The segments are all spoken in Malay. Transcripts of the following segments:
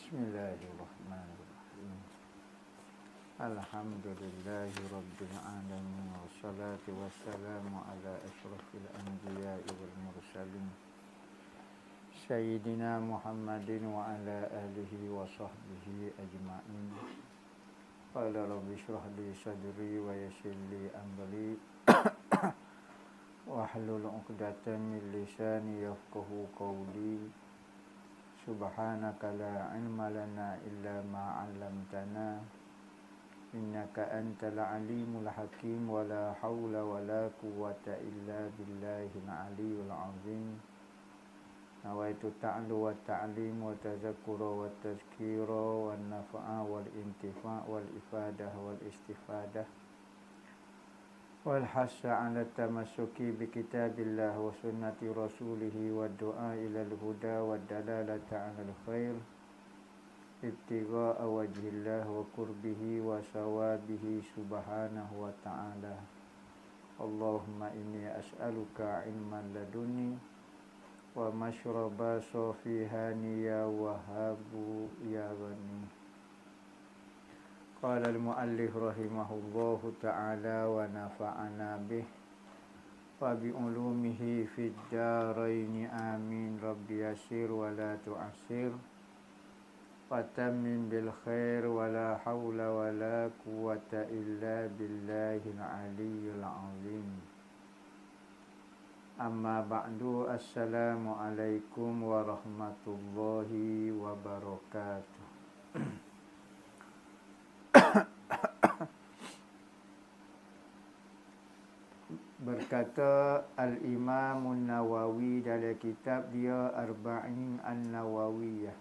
Bismillahirrahmanirrahim. Alhamdulillahi rabbil alamin wassalatu wassalamu ala asyrafil anbiya'i wal mursalin Sayyidina Muhammadin wa ala alihi wa sahbihi ajma'in. Qala rabbi shrah li sadri wa yassir li amri wahlul 'uqdatam min lisani yafqahu qawli. Subhanaka la ilma lana illa ma 'allamtana innaka antal alimul hakim wa la haula wa la quwwata illa billahil aliyyil azim. Nawaitu ta'allu wa ta'lim wa tazakkura wa tazkira wa nafa'a wal intifa' wal ifadah wal istifadah wal hassa 'ala tamassuki bi kitabillah wa sunnati rasulih wa du'a ila al-huda wa dalalata 'ala al-khair ibtigha'a wajhillah wa qurbihi wa sawabihi subhanahu wa ta'ala. Allahumma inni as'aluka ilman laduni wa mashraba safihani ya wahabu ya ghani. Qala al-muallif rahimahullahu ta'ala wa nafa'ana bih wa bi ulumihi fid daraini amin. Rabbi yassir wa la tu'assir wa tammim bil khair wa la hawla wa la quwwata illa billahil aliyyil azim. Amma ba'du, assalamu alaikum warahmatullahi wabarakatuh. Berkata Al-Imam An-Nawawi dalam kitab dia Arba'in An-Nawawiyah,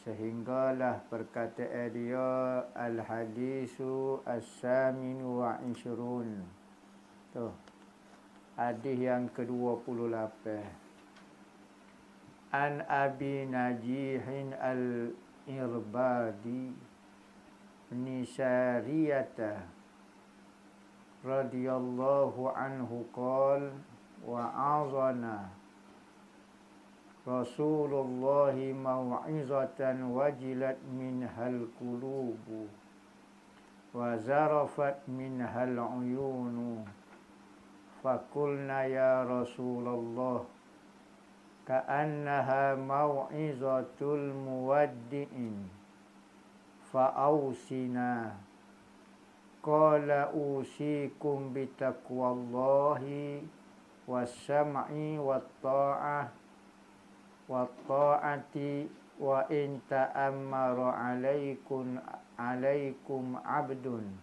sehinggalah perkataan dia Al-Hadisu As-Saminu wa Ishrun. Tuh, hadis yang ke-28. An Abi Najihin Al-Irbadi Nisariyata radhiyallahu anhu qala wa'azana Rasulullah mau'izatan wajilat minhal qulubu wa zarafat minhal uyunu faqulna ya Rasulullah ka'annaha mau'izatul muwaddi'in fa'ausina. Qala usikum bitaqwallahi was-sam'i wat-ta'ah wat-ta'ati wa in ta'ammara 'alaikum 'abdun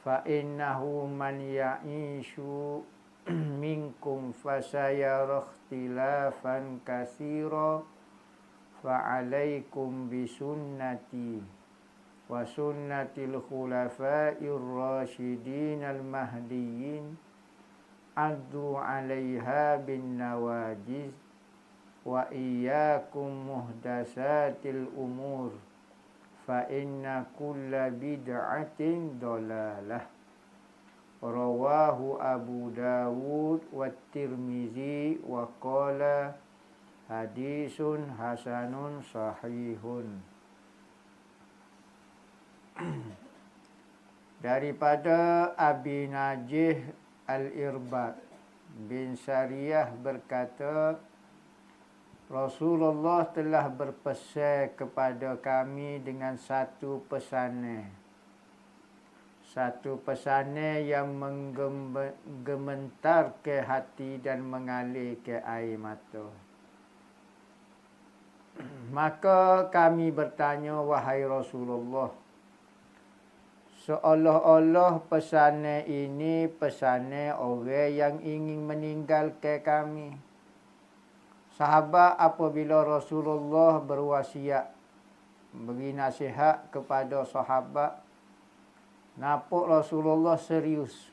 fa innahu man ya'ishu minkum fasayara ikhtilafan katsira fa 'alaikum bisunnati wa sunnatil khulafa'ir rasyidin al-mahdiyyin addu 'alaiha bin nawajiz wa iyyakum muhdatsatil umur fa inna kulla bid'atin dhalalah. Rawahu Abu Dawud wa Tirmizi wa qala hadisun hasanun sahihun. Daripada Abi Najih Al-Irbad bin Sariyah berkata, Rasulullah telah berpesan kepada kami dengan satu pesanan. Satu pesanan yang menggementar ke hati dan mengalir ke air mata. Maka kami bertanya, wahai Rasulullah, seolah-olah pesanan ini pesanan orang yang ingin meninggalkan kami. Sahabat apabila Rasulullah berwasiat, beri nasihat kepada sahabat, nampak Rasulullah serius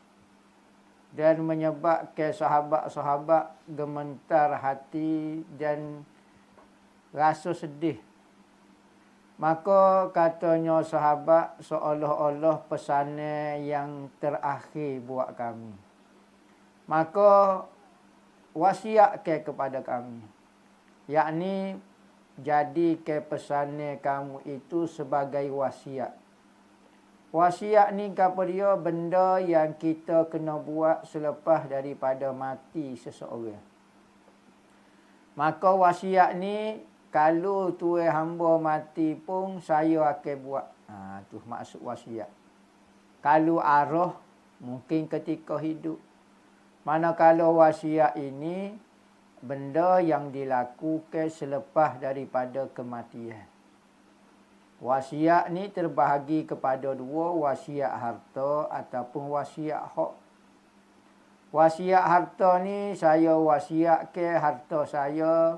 dan menyebabkan sahabat-sahabat gemetar hati dan rasa sedih. Maka katanya sahabat, seolah-olah pesanan yang terakhir buat kami. Maka wasiatkan kepada kami, yakni jadi ke pesannya kamu itu sebagai wasiat. Wasiat ni apa dia? Benda yang kita kena buat selepas daripada mati seseorang. Maka wasiat ni kalau tuan hamba mati pun saya akan buat. Tu maksud wasiat. Kalau arwah mungkin ketika hidup. Manakala wasiat ini benda yang dilakukan selepas daripada kematian. Wasiat ni terbahagi kepada dua, wasiat harta ataupun wasiat hak. Wasiat harta ni saya wasiat ke harta saya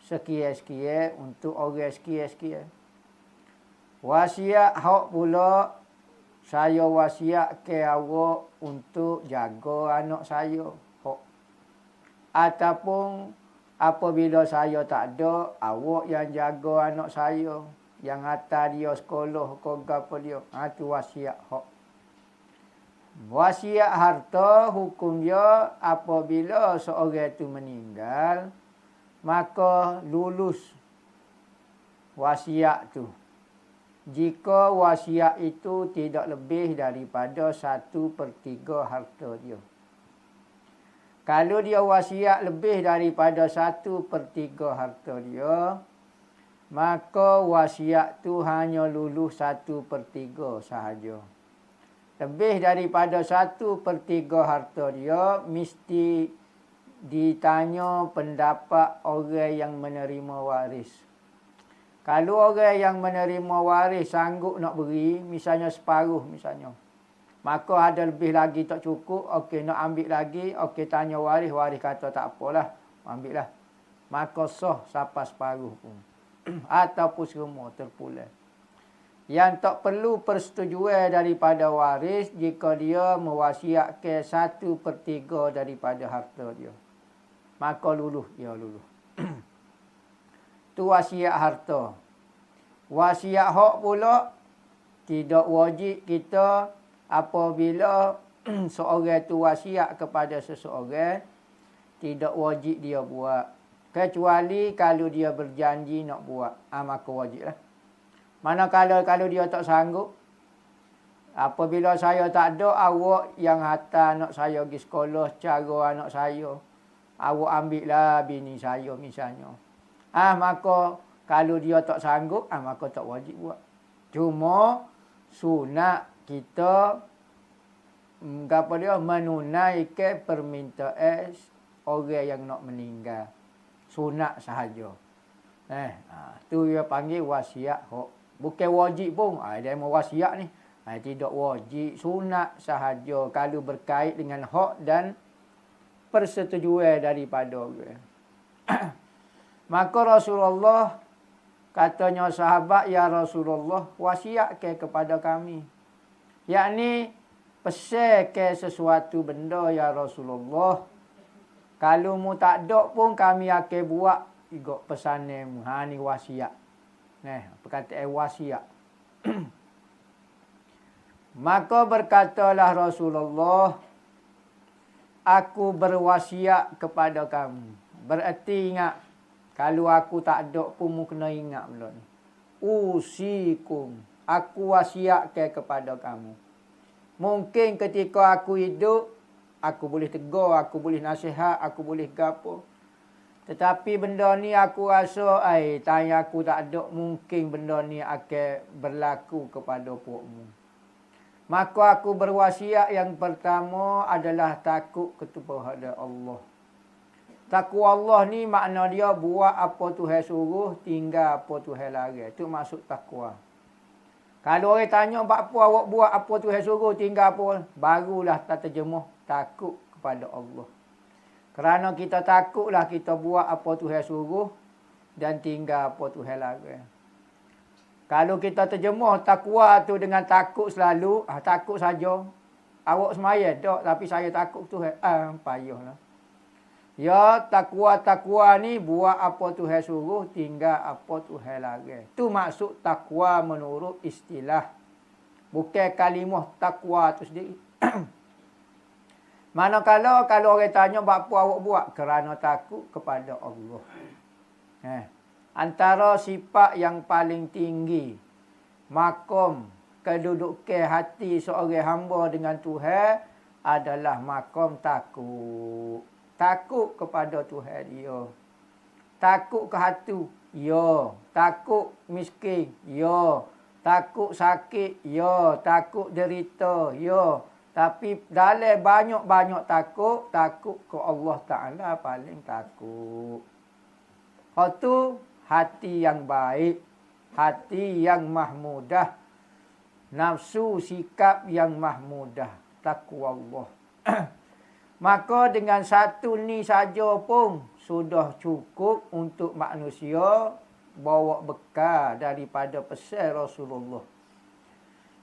sekian-sekian untuk orang sekian-sekian. Wasiat hak pula saya wasiat ke awak untuk jaga anak saya. Hak. Ataupun apabila saya tak ada, awak yang jaga anak saya. Yang hantar dia sekolah ke apa dia. Itu wasiat hak. Wasiat harta hukum dia apabila seorang itu meninggal, maka lulus wasiat tu. Jika wasiat itu tidak lebih daripada 1/3 harta dia. Kalau dia wasiat lebih daripada 1/3 harta dia, maka wasiat tu hanya lulus 1/3 sahaja. Lebih daripada 1/3 harta dia, mesti ditanya pendapat orang yang menerima waris. Kalau orang yang menerima waris sanggup nak beri, misalnya separuh misalnya. Maka ada lebih lagi tak cukup, okey nak ambil lagi, okey tanya waris, waris kata tak apalah, ambillah. Maka sah sampai separuh pun. Ataupun semua terpulang. Yang tak perlu persetujuan daripada waris jika dia mewasiatkan 1/3 daripada harta dia. Maka luluh, dia luluh. Tu wasiat harta. Wasiat hak pula tidak wajib kita apabila seorang tu wasiat kepada seseorang, tidak wajib dia buat. Kecuali kalau dia berjanji nak buat, maka wajiblah. Manakala kalau dia tak sanggup, apabila saya tak ada, awak yang hantar anak saya pergi sekolah, cara anak saya, awak ambillah bini saya misalnya. Maka kalau dia tak sanggup, maka tak wajib buat. Cuma sunat kita menunaikan permintaan orang yang nak meninggal. Sunat sahaja. Tu dia panggil wasiat hak. Bukan wajib pun. Dia mau wasiat ni. Tidak wajib. Sunat sahaja kalau berkait dengan hak dan persetujuan daripada orang. Maka Rasulullah katanya sahabat, ya Rasulullah, wasiatkan kepada kami. Yakni pesankan sesuatu benda ya Rasulullah. Kalau mu tak ada pun kami akan buat ikut pesanmu. Ni wasiat. Perkataan wasiat. Maka berkatalah Rasulullah, aku berwasiat kepada kamu. Bererti ingat, kalau aku tak ada pun mu kena ingat pula ni. Usikum, aku wasiatkan kepada kamu. Mungkin ketika aku hidup, aku boleh tegur, aku boleh nasihat, aku boleh gapo. Tetapi benda ni aku rasa, tanya aku tak ada, mungkin benda ni akan berlaku kepada puakmu. Maka aku berwasiat yang pertama adalah takut kepada Allah. Takut Allah ni makna dia buat apa Tuhan suruh, tinggal apa Tuhan larang. Itu maksud takwa. Kalau orang tanya, apa awak buat apa Tuhan suruh, tinggal apa, barulah tak terjemuh takut kepada Allah. Kerana kita takutlah kita buat apa Tuhan suruh dan tinggal apa Tuhan larang. Kalau kita terjemuh takwa tu dengan takut selalu, takut saja. Awak semaya tak, tapi saya takut Tuhan. Payahlah. Ya, takwa ni buat apa Tuhan suruh, tinggal apa Tuhan larang. Tu maksud takwa menurut istilah. Bukan kalimah takwa tu sendiri. Manakala kalau orang tanya apa awak buat, kerana takut kepada Allah. Antara sifat yang paling tinggi, makom kedudukan hati seorang hamba dengan Tuhan adalah makom takut. Takut kepada Tuhan dia. Takut ke hatu, ya. Takut miskin, ya. Takut sakit, ya. Takut derita, ya. Tapi dalam banyak-banyak takut ke Allah Ta'ala paling takut. Itu hati yang baik, hati yang mahmudah, nafsu sikap yang mahmudah, takwa Allah. Maka dengan satu ni saja pun sudah cukup untuk manusia bawa bekal daripada pesan Rasulullah.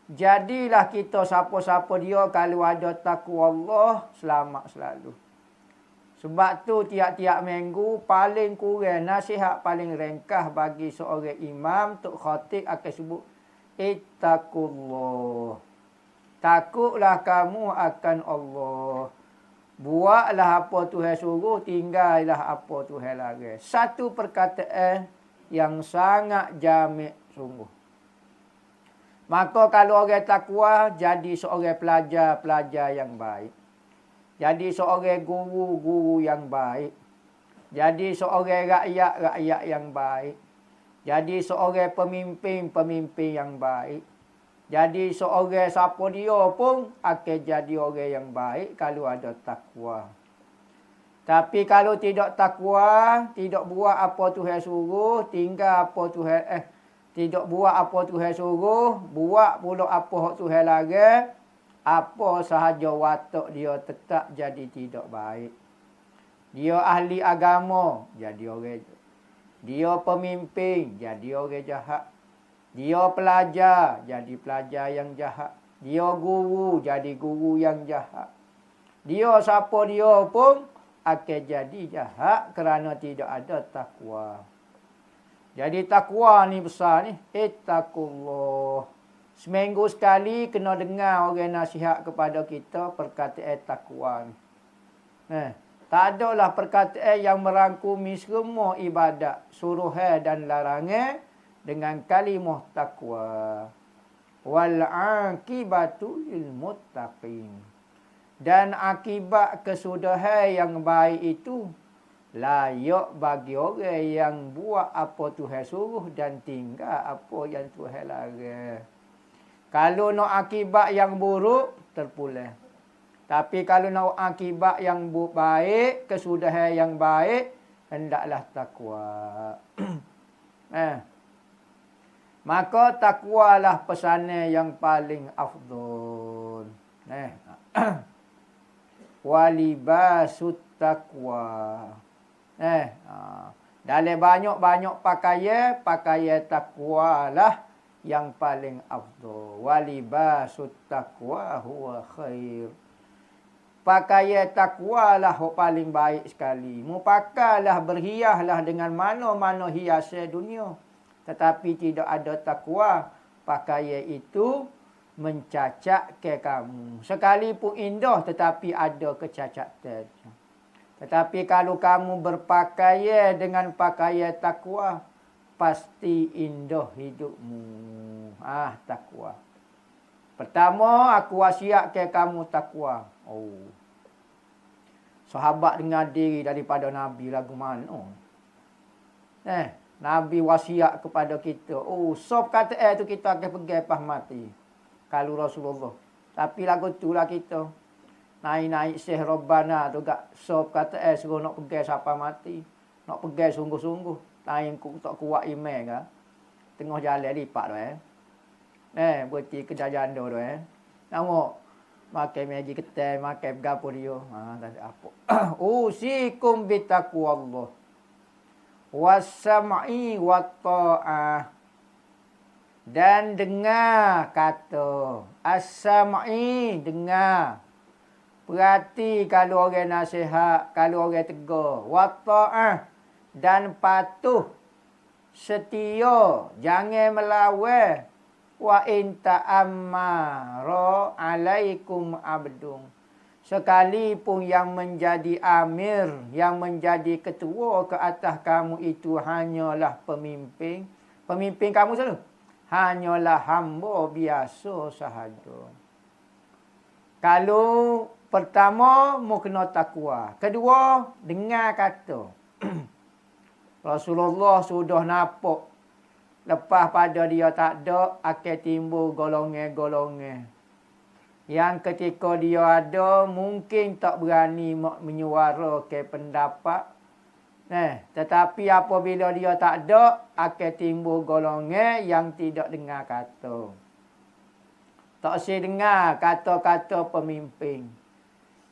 Jadilah kita siapa-siapa dia kalau ada takwa Allah, selamat selalu. Sebab tu tiap-tiap minggu paling kurang nasihat paling ringkas bagi seorang imam, tok khatib akan sebut ittaqullah. Takutlah kamu akan Allah. Buatlah apa Tuhan suruh, tinggallah apa Tuhan larang. Satu perkataan yang sangat jamek sungguh. Maka kalau orang takwa, jadi seorang pelajar-pelajar yang baik. Jadi seorang guru-guru yang baik. Jadi seorang rakyat-rakyat yang baik. Jadi seorang pemimpin-pemimpin yang baik. Jadi seorang siapa dia pun akan jadi orang yang baik kalau ada takwa. Tapi kalau tidak takwa, tidak buat apa Tuhan suruh, tinggal apa Tuhan tidak buat apa Tuhan suruh, buat pula apa Tuhan larang, apa sahaja watak dia tetap jadi tidak baik. Dia ahli agama, jadi orang. Dia pemimpin, jadi orang jahat. Dia pelajar, jadi pelajar yang jahat. Dia guru, jadi guru yang jahat. Dia siapa dia pun akan jadi jahat kerana tidak ada takwa. Jadi takwa ni besar ni. Ittaqullah. Seminggu sekali kena dengar orang nasihat kepada kita perkataan takwa ni. Tak adalah perkataan yang merangkumi semua ibadat, suruhan dan larangan dengan kalimah takwa. Wal aqibatu lil muttaqin. Dan akibat kesudahan yang baik itu layak bagi orang yang buat apa Tuhan suruh dan tinggal apa yang Tuhan larang. Kalau nak akibat yang buruk, terpulang. Tapi kalau nak akibat yang baik, kesudahan yang baik, hendaklah takwa. Maka takwalah pesanan yang paling afdol. Walibasut takwa. Dalam banyak-banyak pakaian takwalah yang paling afdol. Walibasut takwa huwa khair. Pakaian takwa lah yang paling baik sekali. Mu pakailah, berhiaslah dengan mana-mana hiasan dunia. Tetapi tidak ada takwa, pakaian itu mencacat ke kamu. Sekalipun indah tetapi ada kecacatan. Tetapi kalau kamu berpakaian dengan pakaian takwa, pasti indah hidupmu. Takwa. Pertama, aku wasiat ke kamu takwa. Sahabat dengar diri daripada Nabi lagu mana? Nabi wasiat kepada kita. Sop kata tu kita akan pergi pas mati. Kalau Rasulullah. Tapi lagu tu lah kita. Naik-naik Syekh Rabbana tu gak. Sop kata suruh nak pergi sampai mati. Nak pergi sungguh-sungguh. Naik tak kuat iman ke. Tengah jalan lipat tu berhenti kedai janda tu Nampak. Makan meji ketai, makan gapo dia. Tak ada apa. Usikum bitaqwallah. Wassam'i watta'ah. Dan dengar kata. As-sam'i, dengar. Perhati kalau orang nasihat, kalau orang tegur. Watta'ah. Dan patuh. Setia. Jangan melawan. Wa in ta'ammara alaikum abdun. Sekalipun yang menjadi amir, yang menjadi ketua ke atas kamu itu hanyalah pemimpin. Pemimpin kamu selalu hanyalah hamba biasa sahaja. Kalau pertama, mu kena takwa. Kedua, dengar kata. Rasulullah sudah nampak. Lepas pada dia tak ada, akan timbul golongan-golongan. Yang ketika dia ada, mungkin tak berani menyuarakan pendapat. Tetapi apabila dia tak ada, akan timbul golongan yang tidak dengar kata. Tak usah dengar kata-kata pemimpin.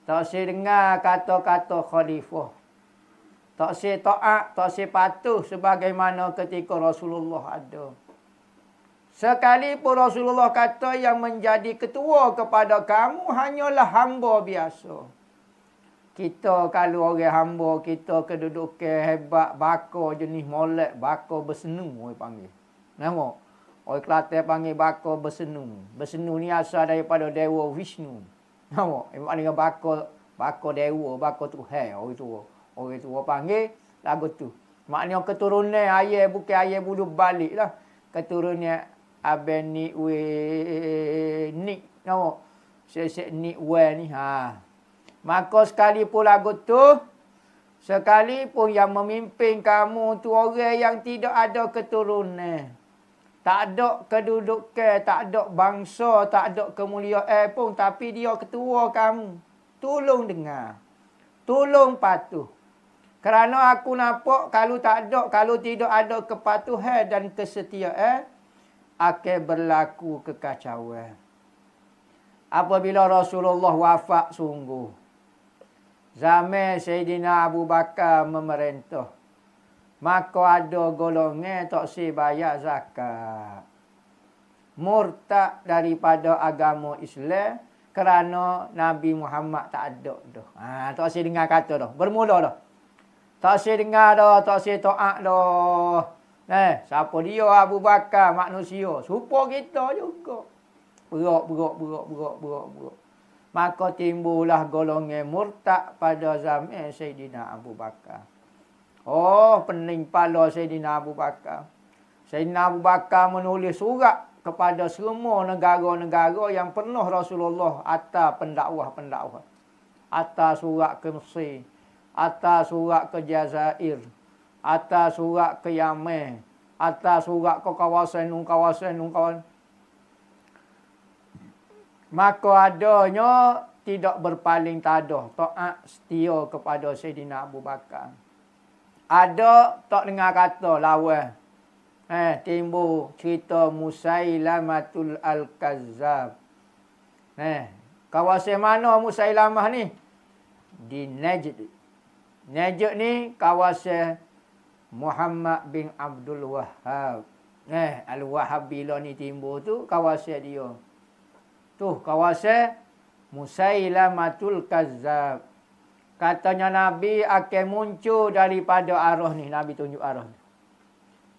Tak usah dengar kata-kata khalifah. Tak usah taat, tak usah patuh sebagaimana ketika Rasulullah ada. Sekalipun Rasulullah kata yang menjadi ketua kepada kamu hanyalah hamba biasa. Kita kalau orang hamba, kita kedudukan hebat, bakar jenis molek, bakar bersenu orang panggil. Nampak? Orang Kelantan panggil bakar bersenu. Bersenu ni asal daripada Dewa Vishnu. Nampak? Maknanya bakar dewa, bakar Tuhan. Orang tua panggil lagu tu. Maknanya keturunan ayah bukan ayah bulu balik lah. Keturunan Abang ni ni nampak? Sesek ni ni Maka sekalipun lagu tu, sekalipun yang memimpin kamu tu orang yang tidak ada keturunan, tak ada kedudukan, tak ada bangsa, tak ada kemuliaan pun, tapi dia ketua kamu. Tolong dengar. Tolong patuh. Kerana aku nampak kalau tidak ada kepatuhan dan kesetiaan, akan berlaku kekacauan. Apabila Rasulullah wafat sungguh, zaman Sayyidina Abu Bakar memerintah, maka ada golongan tak si bayar zakat. Murtad daripada agama Islam kerana Nabi Muhammad tak ada dah. Tak si dengar kata dah. Bermula dah. Tak si dengar dah, tak si taat dah. Siapa dia Abu Bakar manusia? Serupa kita juga. Berak. Maka timbullah golongan murtad pada zaman Sayyidina Abu Bakar. Pening pala Sayyidina Abu Bakar. Sayyidina Abu Bakar menulis surat kepada semua negara-negara yang pernah Rasulullah atas pendakwah-pendakwah. Atas surat ke Mesir, atas surat ke Jazair, atas surat ke Yaman, atas surat ke kawasan. Maka adanya tidak berpaling tadah, taat setia kepada Sayyidina Abu Bakar. Ada tak dengar kata lawan. Timbul cerita Musailamatul Al-Kazzab. Kawasan mana Musailamah ni? Di Najd. Najd ni kawasan Muhammad bin Abdul Wahhab. Al-Wahhabi lah ni timbul tu kawasan dia. Tu kawasan Musailamatul Kazzab. Katanya Nabi akan muncul daripada arah ni. Nabi tunjuk arah ni.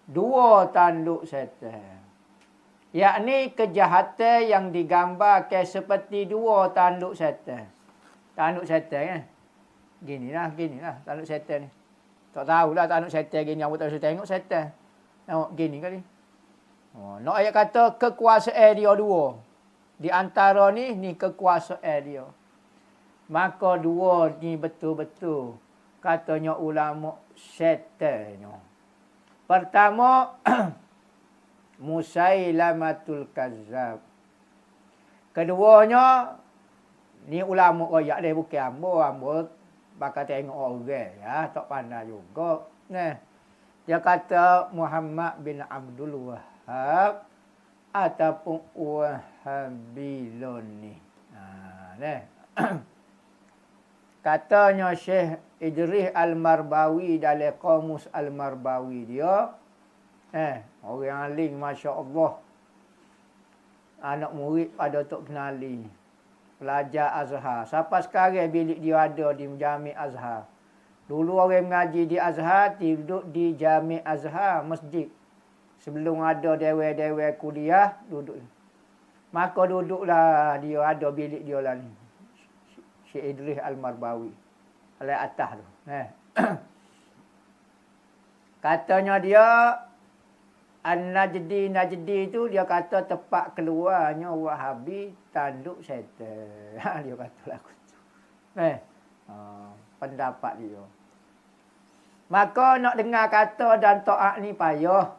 2 tanduk setan. Yakni kejahatan yang digambarkan seperti 2 tanduk setan. Tanduk setan Ginilah tanduk setan ni. Tak tahulah tanduk setan gini. Awak tak usah tengok setan. Tengok gini kali. Nak ayat kata kekuasaan dia 2. Di antara ni kekuasaan dia. Maka 2 ni betul-betul katanya ulama setannya. Pertama Musailamatul Kazzab. Keduanya ni ulama royak dia bukan ambo bakal tengok orang ya, tak pandai juga. Dia kata Muhammad bin Abdul Wahhab ataupun Wahhabilun ni. Katanya Syekh Idris Al-Marbawi dalam Qamus Al-Marbawi dia. Orang alim masya-Allah. Anak murid pada tok kenali. Pelajar Azhar. Sampai sekarang bilik dia ada di Jami' Azhar. Dulu orang mengaji di Azhar, duduk di Jami' Azhar, masjid. Sebelum ada dewan-dewan kuliah, duduk. Maka duduklah dia, ada bilik dia lah ni. Syekh Idris Al-Marbawi. Oleh atas tu. Katanya dia Najdi tu dia kata tempat keluarnya Wahabi tanduk syaitan. Dia kata lagu tu. Pendapat dia. Maka nak dengar kata dan taat ni payah.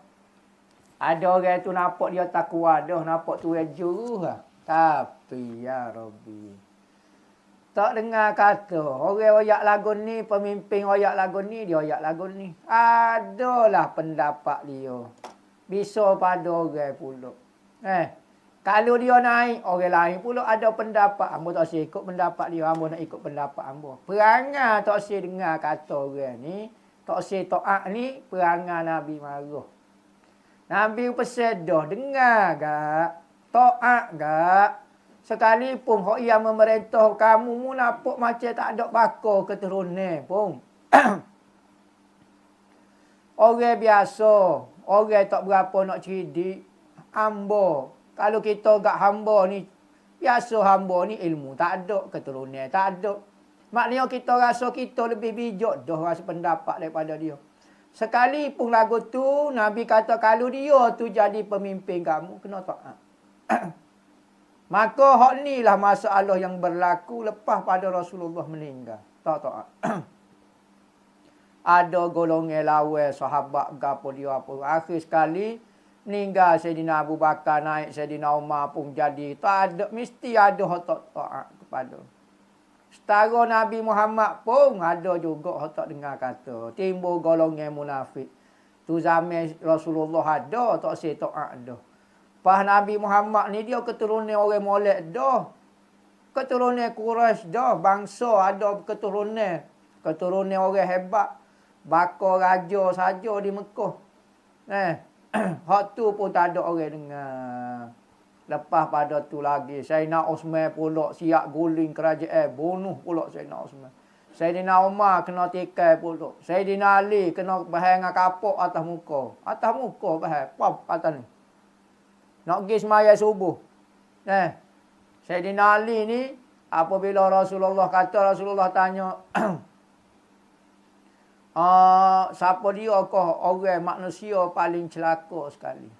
Ada orang tu nampak dia takwa dah, nampak tu juru lah. Tapi ya Rabbi, tak dengar kata orang oyak lagu ni, pemimpin oyak lagu ni, dia oyak lagu ni. Adalah pendapat dia. Bisa pada orang pula. Kalau dia naik, orang lain pula ada pendapat. Ambo tak usah ikut pendapat dia, ambo nak ikut pendapat ambo. Perangai tak usah dengar kata orang ni, tak usah taat ni, perangai Nabi marah. Nabi pesan dah, dengar gak, taat gak. Sekalipun hak yang memerintah kamu mu nampak macam tak ada bakal keturunan pun. Orang biasa, orang tak berapa nak cerdik, hamba. Kalau kita gak hamba ni, biasa hamba ni ilmu tak ada, keturunan tak ada. Maknanya kita rasa kita lebih bijak dah rasa pendapat daripada dia. Sekalipun lagu tu, Nabi kata kalau dia tu jadi pemimpin kamu, kena taat. Maka hak ni lah masalah yang berlaku lepas pada Rasulullah meninggal. Tak taat. Ada golongan lawan sahabat gapo dia apa. Akhir sekali meninggal Sayyidina Abu Bakar, naik Sayyidina Umar pun jadi. Tak ada, mesti ada hak tak taat kepada. Setara Nabi Muhammad pun ada juga hak tak dengar kata. Timbul golongan munafik. Tu zaman Rasulullah ada, tak say taat dah. Pas Nabi Muhammad ni dia keturunan orang Molek dah. Keturunan Quraisy dah, bangsa ada keturunan. Keturunan orang hebat. Bakar raja saja di Mekah. Hak tu pun tak ada orang dengar. Lepas pada tu lagi, Sayyidina Osman pula siap guling kerajaan. Bunuh pula Sayyidina Osman. Sayyidina Umar kena tikai pula. Sayyidina Ali kena bahaya dengan kapok atas muka. Atas muka bahaya. Pop atas ni. Nak pergi semaya subuh. Sayyidina Ali ni, apabila Rasulullah kata, Rasulullah tanya, siapa dia kah orang manusia paling celaka sekali?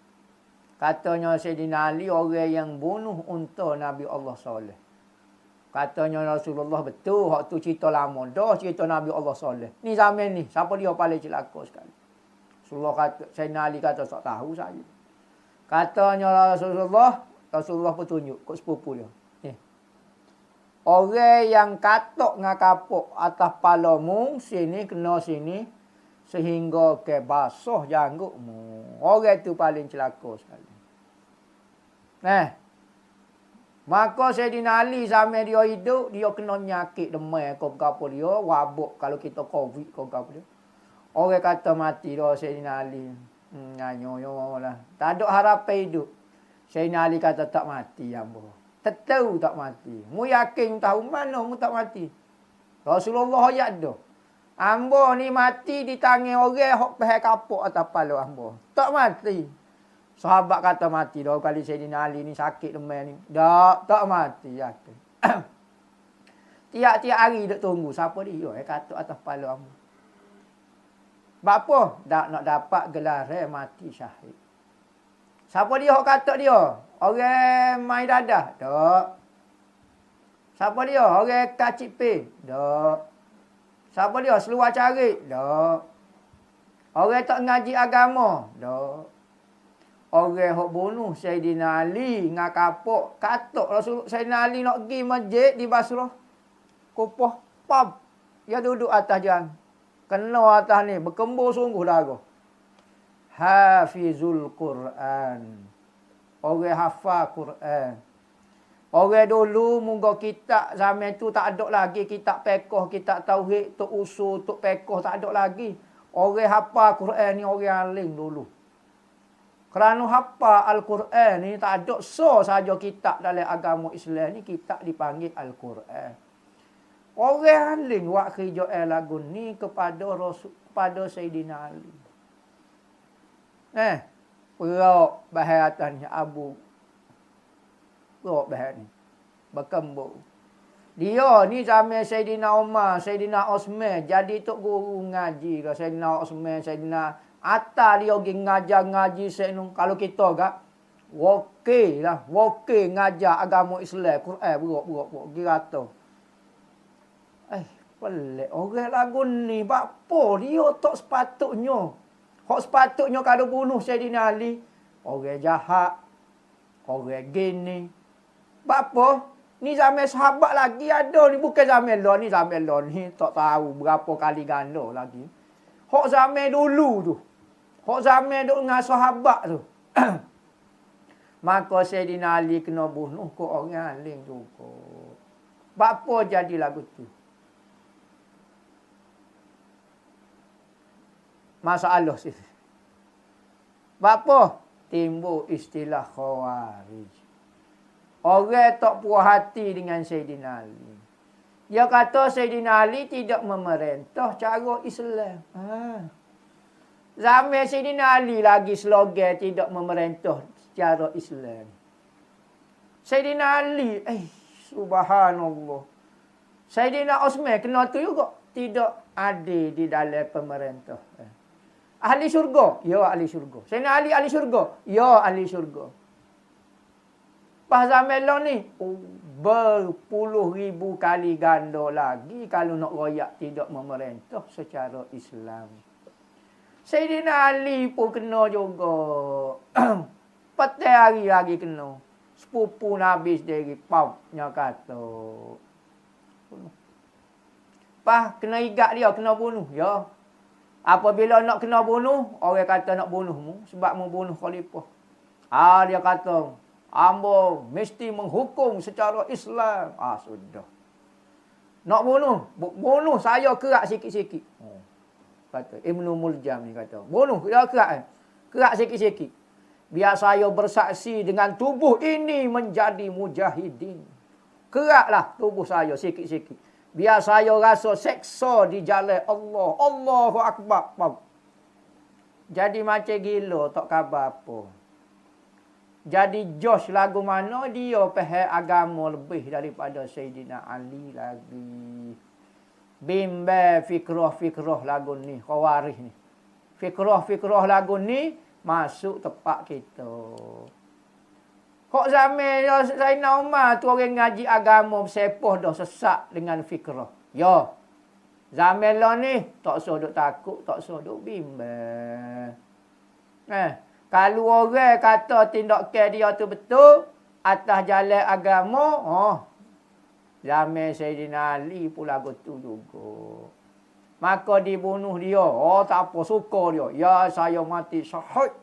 Katanya Sayyidina Ali orang yang bunuh unta Nabi Allah Saleh. Katanya Rasulullah betul, hak tu cerita lama dah, cerita Nabi Allah Saleh. Ni zaman ni, siapa dia paling celaka sekali? Rasulullah kata, Sayyidina Ali kata tak tahu saja. Katanya Rasulullah pun tunjuk kok sepupu dia. Orang yang katok dengan kapuk atas palamu, sini kena sini, sehingga ke basah janggutmu. Orang tu paling celaka sekali. Maka Sayyidina Ali zaman dia hidup, dia kena nyakit demam kau berapa dia, wabuk kalau kita COVID kau berapa dia. Orang kata mati dah Sayyidina Ali. Nganyo lah. Tak ada harapan hidup. Sayyidina Ali kata tak mati hamba. Tahu tak mati. Mu yakin tahu mana mu tak mati. Rasulullah ayat dah. Hamba ni mati di tangan orang hok pahal kapuk atas kepala hamba. Tak mati. Sahabat kata mati dah kali Sayyidina Ali ni sakit demam ni. Tak mati yakin. Tiap-tiap hari duk tunggu siapa dia katuk atas kepala hamba. Bapa nak dapat gelar mati syahid. Siapa dia hok katuk dia? Orang main dadah? Tak. Siapa dia? Orang kacik pay? Tak. Siapa dia? Seluar carik? Tak. Orang tak ngaji agama? Tak. Orang hok bunuh Sayyidina Ali dengan kapuk. Katuk Rasul Sayyidina Ali nak pergi masjid di Basrah. Kupoh. Pam. Dia duduk atas jalan. Kena atas ni. Berkembur sungguh darah. Hafizul Quran. Orang hafal Quran. Orang dulu munggah kitab zaman tu tak ada lagi kitab fiqh, kitab tauhid, tok usul, tok fiqh tak ada lagi. Orang hafal Quran ni orang alim dulu. Kerana hafal Al-Quran ni tak ada saja kitab dalam agama Islam ni kitab dipanggil Al-Quran. Orang alim buat kerja lagu ni kepada Sayyidina Ali. Perok bahaya atasnya Abu. Perok bahaya ni. Berkembur. Dia ni zaman Saidina Umar, Saidina Osman jadi tok guru ngaji ke Saidina Osman, Saidina Atta dia pergi ngajar ngaji kalau kita gak okey lah, okey ngajar agama Islam, Quran buruk kira pelik orang lagu ni apa dia tak sepatutnya. Hak sepatutnya kalau bunuh Saidina Ali, orang jahat, orang gini. Apa? Ni zaman sahabat lagi ada ni. Bukan zaman lah ni. Zaman lah ni tak tahu berapa kali ganda lagi. Hak zaman dulu tu. Hak zaman duk dengan sahabat tu. Maka Sayyidina Ali kena bunuh ke orang lain juga. Apa jadi lagu tu? Masalah sih. Apa? Timbul istilah Khawarij. Orang tak puas hati dengan Sayyidina Ali. Dia kata Sayyidina Ali tidak memerintah cara Islam. Zaman Sayyidina Ali lagi slogan tidak memerintah secara Islam. Sayyidina Ali, subhanallah. Sayyidina Osman kena tu juga tidak ada di dalam pemerintah. Ahli syurga? Ya, ahli syurga. Sayyidina Ali ahli syurga? Ya, ahli syurga. Pas zaman lah ni, berpuluh ribu kali ganda lagi kalau nak royak tidak memerintah secara Islam. Sayyidina Ali pun kena juga. Petai hari lagi kena. Sepupu Nabi sendiri, papnya kata. Pas kena igat dia, kena bunuh. Ya. Apabila nak kena bunuh, orang kata nak bunuhmu sebab membunuh khalifah. Dia kata, Ambo mesti menghukum secara Islam. Sudah. Nak bunuh saya kerak sikit-sikit. Kata Ibnu Muljam ni kata, bunuh dia kerak. Kerak sikit-sikit. Biar saya bersaksi dengan tubuh ini menjadi mujahidin. Keraklah tubuh saya sikit-sikit. Biar saya rasa seksa di jalan Allah. Allahu Akbar. Jadi macam gila tak khabar apa. Jadi Josh lagu mana dia faham agama lebih daripada Sayyidina Ali lagi. Bimbang fikrah-fikrah lagu ni, Khawarij ni. Fikrah-fikrah lagu ni masuk tepat kita. Kok zaman Sayyidina Umar tu orang ngaji agama bersepoh dah sesak dengan fikrah. Ya. Zaman lah ni tak usah duk takut, tak usah duk bimbang. Kalau orang kata tindakan dia tu betul, atas jalan agama, zaman Sayyidina Ali pula betul juga. Maka dibunuh dia. Tak apa, suka dia. Ya, saya mati syahid.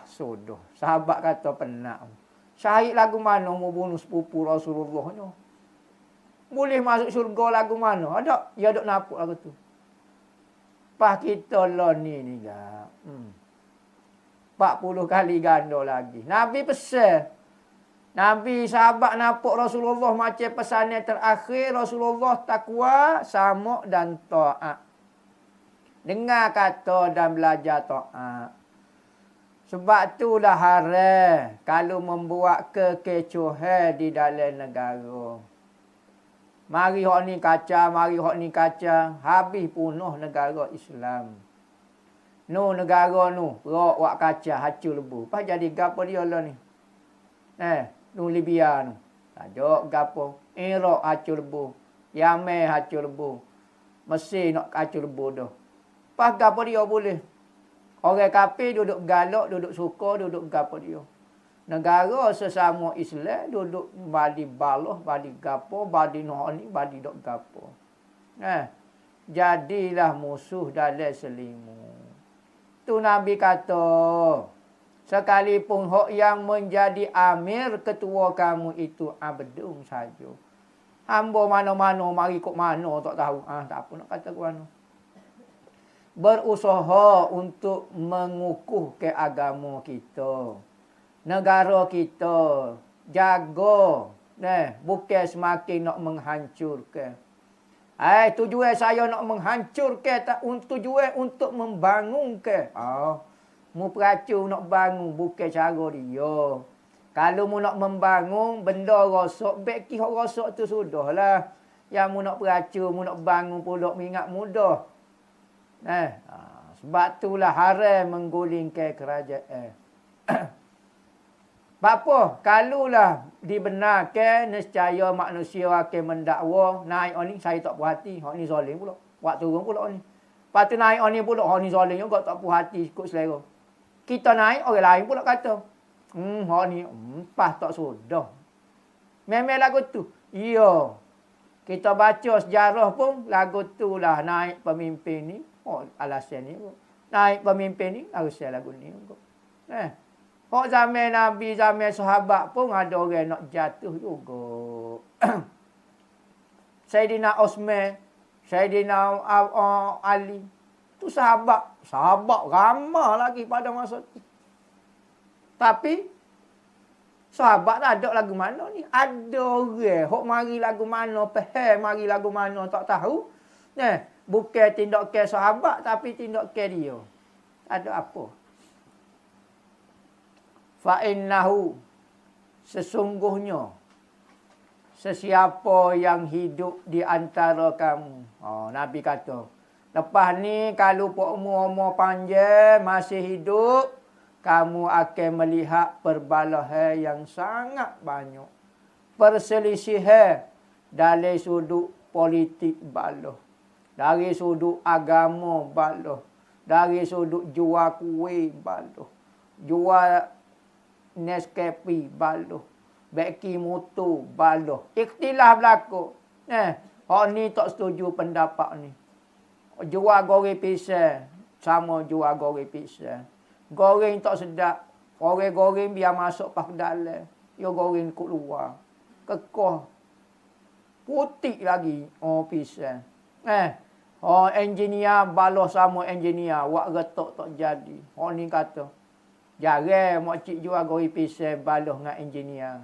Sudah. Sahabat kata penat. Syahid lagu mana mau bunuh sepupu Rasulullah ni? Boleh masuk syurga lagu mana? Ada. Ya, duk napuk lagu tu. Pas kita lah ni dah. 40 kali ganda lagi. Nabi pesan. Nabi sahabat nampak Rasulullah macam pesanan terakhir. Rasulullah takwa, sama dan ta'at. Dengar kata dan belajar ta'at. Sebab itulah haram kalau membuat kekecohan di dalam negara. Mari hak ni kacau, mari hak ni kacau. Habis punah negara Islam. Negara rok wak kacau, hancur lebu. Pas jadi gapo dia lah ni. Libya ada gapo. Iraq hancur lebu. Yemen hancur lebu. Mesir nak hancur lebu dah. Pas gapo dia boleh. Orang kafir duduk galak, duduk suka, duduk gapo dia. Negara sesama Islam duduk badi balah, badi gapo, badi ni, badi dok gapo. Jadilah musuh dalam selimut. Tu Nabi kata, sekalipun hak yang menjadi amir ketua kamu itu abdung saja. Hamba mana-mana mari kok mana tak tahu. Tak apa nak kata ke mana. Berusaha untuk mengukuhkan agama kita. Negara kita jaga, bukan semakin nak menghancurkan. Tujuan saya nak menghancurkan, tak tujuan untuk membangunkan. Mu peracu nak bangun bukan cara dia. Kalau mu nak membangun benda rosak, beki hok rosak tu sudahlah. Yang mu nak peraca, mu nak bangun pulak mengingat mudah. Sebab itulah haram menggulingkan kerajaan. Apa? Kalulah dibenarkan, nescaya manusia akan mendakwa, naik ni saya tak puas hati, hak ni zalim pula. Buat turun pula ni. Lepas tu naik ni pula, hak ni zalim juga tak puas hati ikut selera. Kita naik, orang lain pula kata. Hak ni, pas tak sudah. Memang lagu tu. Ya. Kita baca sejarah pun, lagu tu lah naik pemimpin ni. Oh, alasan ni. Naik pemimpin ni, alasan lagu ni. Hak zaman Nabi, zaman sahabat pun ada orang nak jatuh juga. Sayyidina Osman, Sayyidina Ali. Tu sahabat. Sahabat ramah lagi pada masa tu. Tapi, sahabat tak ada lagu mana ni. Ada orang hok mari lagu mana, faham mari lagu mana, tak tahu. Bukan tindakan sahabat, tapi tindakan dia. Ada apa? Fa'innahu, sesungguhnya, sesiapa yang hidup di antara kamu. Nabi kata, lepas ni kalau umur panjang, masih hidup, kamu akan melihat perbalahan yang sangat banyak. Perselisihan dari sudut politik baloh. Dari sudut agama baloh. Dari sudut jual kuih baloh. Jual Nescafe baloh. Beki motor baloh. Ikhtilaf berlaku. Hak ni tak setuju pendapat ni. Jual goreng pisang. Sama jual goreng pisang. Goreng tak sedap. Goreng biar masuk pas ke dalam. Dia goreng kat luar. Kekoh. Putih lagi. Pisang. Engineer baloh sama engineer. Wak retak tak jadi. Ni kata. Jarang makcik jual goreng pisang baloh dengan engineer.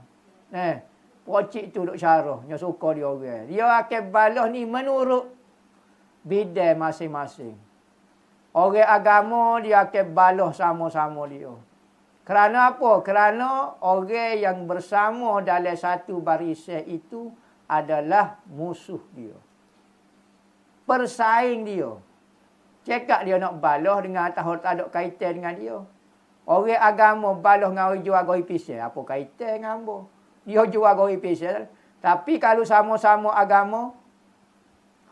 Pakcik tu duk syarah. Dia suka dia orang. Dia akan baloh ni menurut bidang masing-masing. Orang agama dia akan baloh sama-sama dia. Kerana apa? Kerana orang yang bersama dalam satu barisan itu adalah musuh dia. Persaing dia. Cakap dia nak baloh dengan tahu tak ada kaitan dengan dia. Orang agama baloh dengan orang jual goreng pisang. Apa kaitan dengan apa? Dia jual goreng pisang. Tapi kalau sama-sama agama,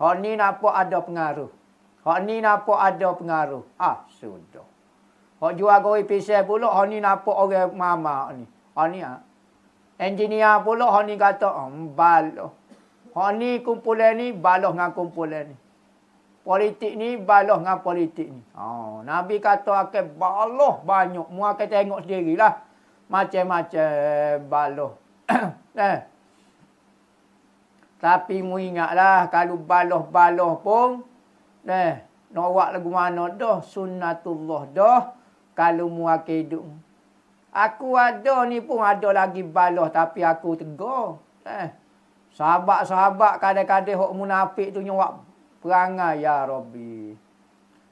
hak ni nampak ada pengaruh. Hak ni nampak ada pengaruh. Sudah. Hak jual goreng pisang pula, hak ni nampak orang mama ni. Hak ni engineer pula, hak ni kata, baloh. Hak ni kumpulan ni, baloh dengan kumpulan ni. Politik ni, baloh dengan politik ni. Nabi kata akan baloh banyak. Mu akan tengok sendirilah. Macam-macam baloh. Tapi mu ingatlah, kalau baloh-baloh pun, nak buat lagu mana dah. Sunnatullah dah. Kalau mu akan hidup. Aku ada ni pun ada lagi baloh. Tapi aku tegur. Sahabat-sahabat kadang-kadang hok munafik tu nyawak perangai. Ya Rabbi.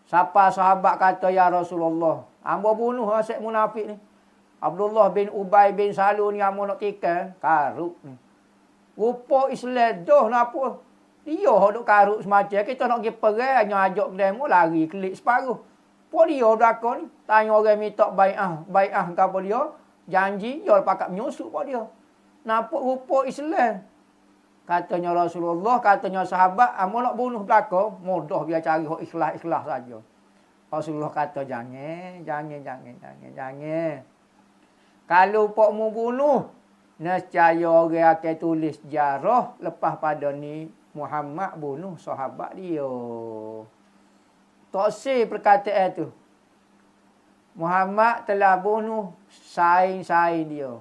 Siapa sahabat kata ya Rasulullah. Hamba bunuh asyik munafik ni. Abdullah bin Ubay bin Salul ni hamba nak tikar. Karuk ni. Rupa Islam dah napa. Dia duk karuk semacam. Kita nak pergi perang. Hanya ajak demo lari kelik separuh. Apa dia belakang ni? Tanya orang minta bai'ah. Bai'ah ke apa dia? Janji. Dia pakat menyusuk apa dia. Nampak rupa Islam. Katanya Rasulullah. Katanya sahabat. Amo nak bunuh belakang. Mudah biar cari ikhlas-ikhlas saja. Rasulullah kata jangan. Kalau pak mu bunuh. Nescaya orang akan tulis sejarah. Lepas pada ni. Muhammad bunuh sahabat dia. Tak sih perkataan tu. Muhammad telah bunuh saing-saing dia.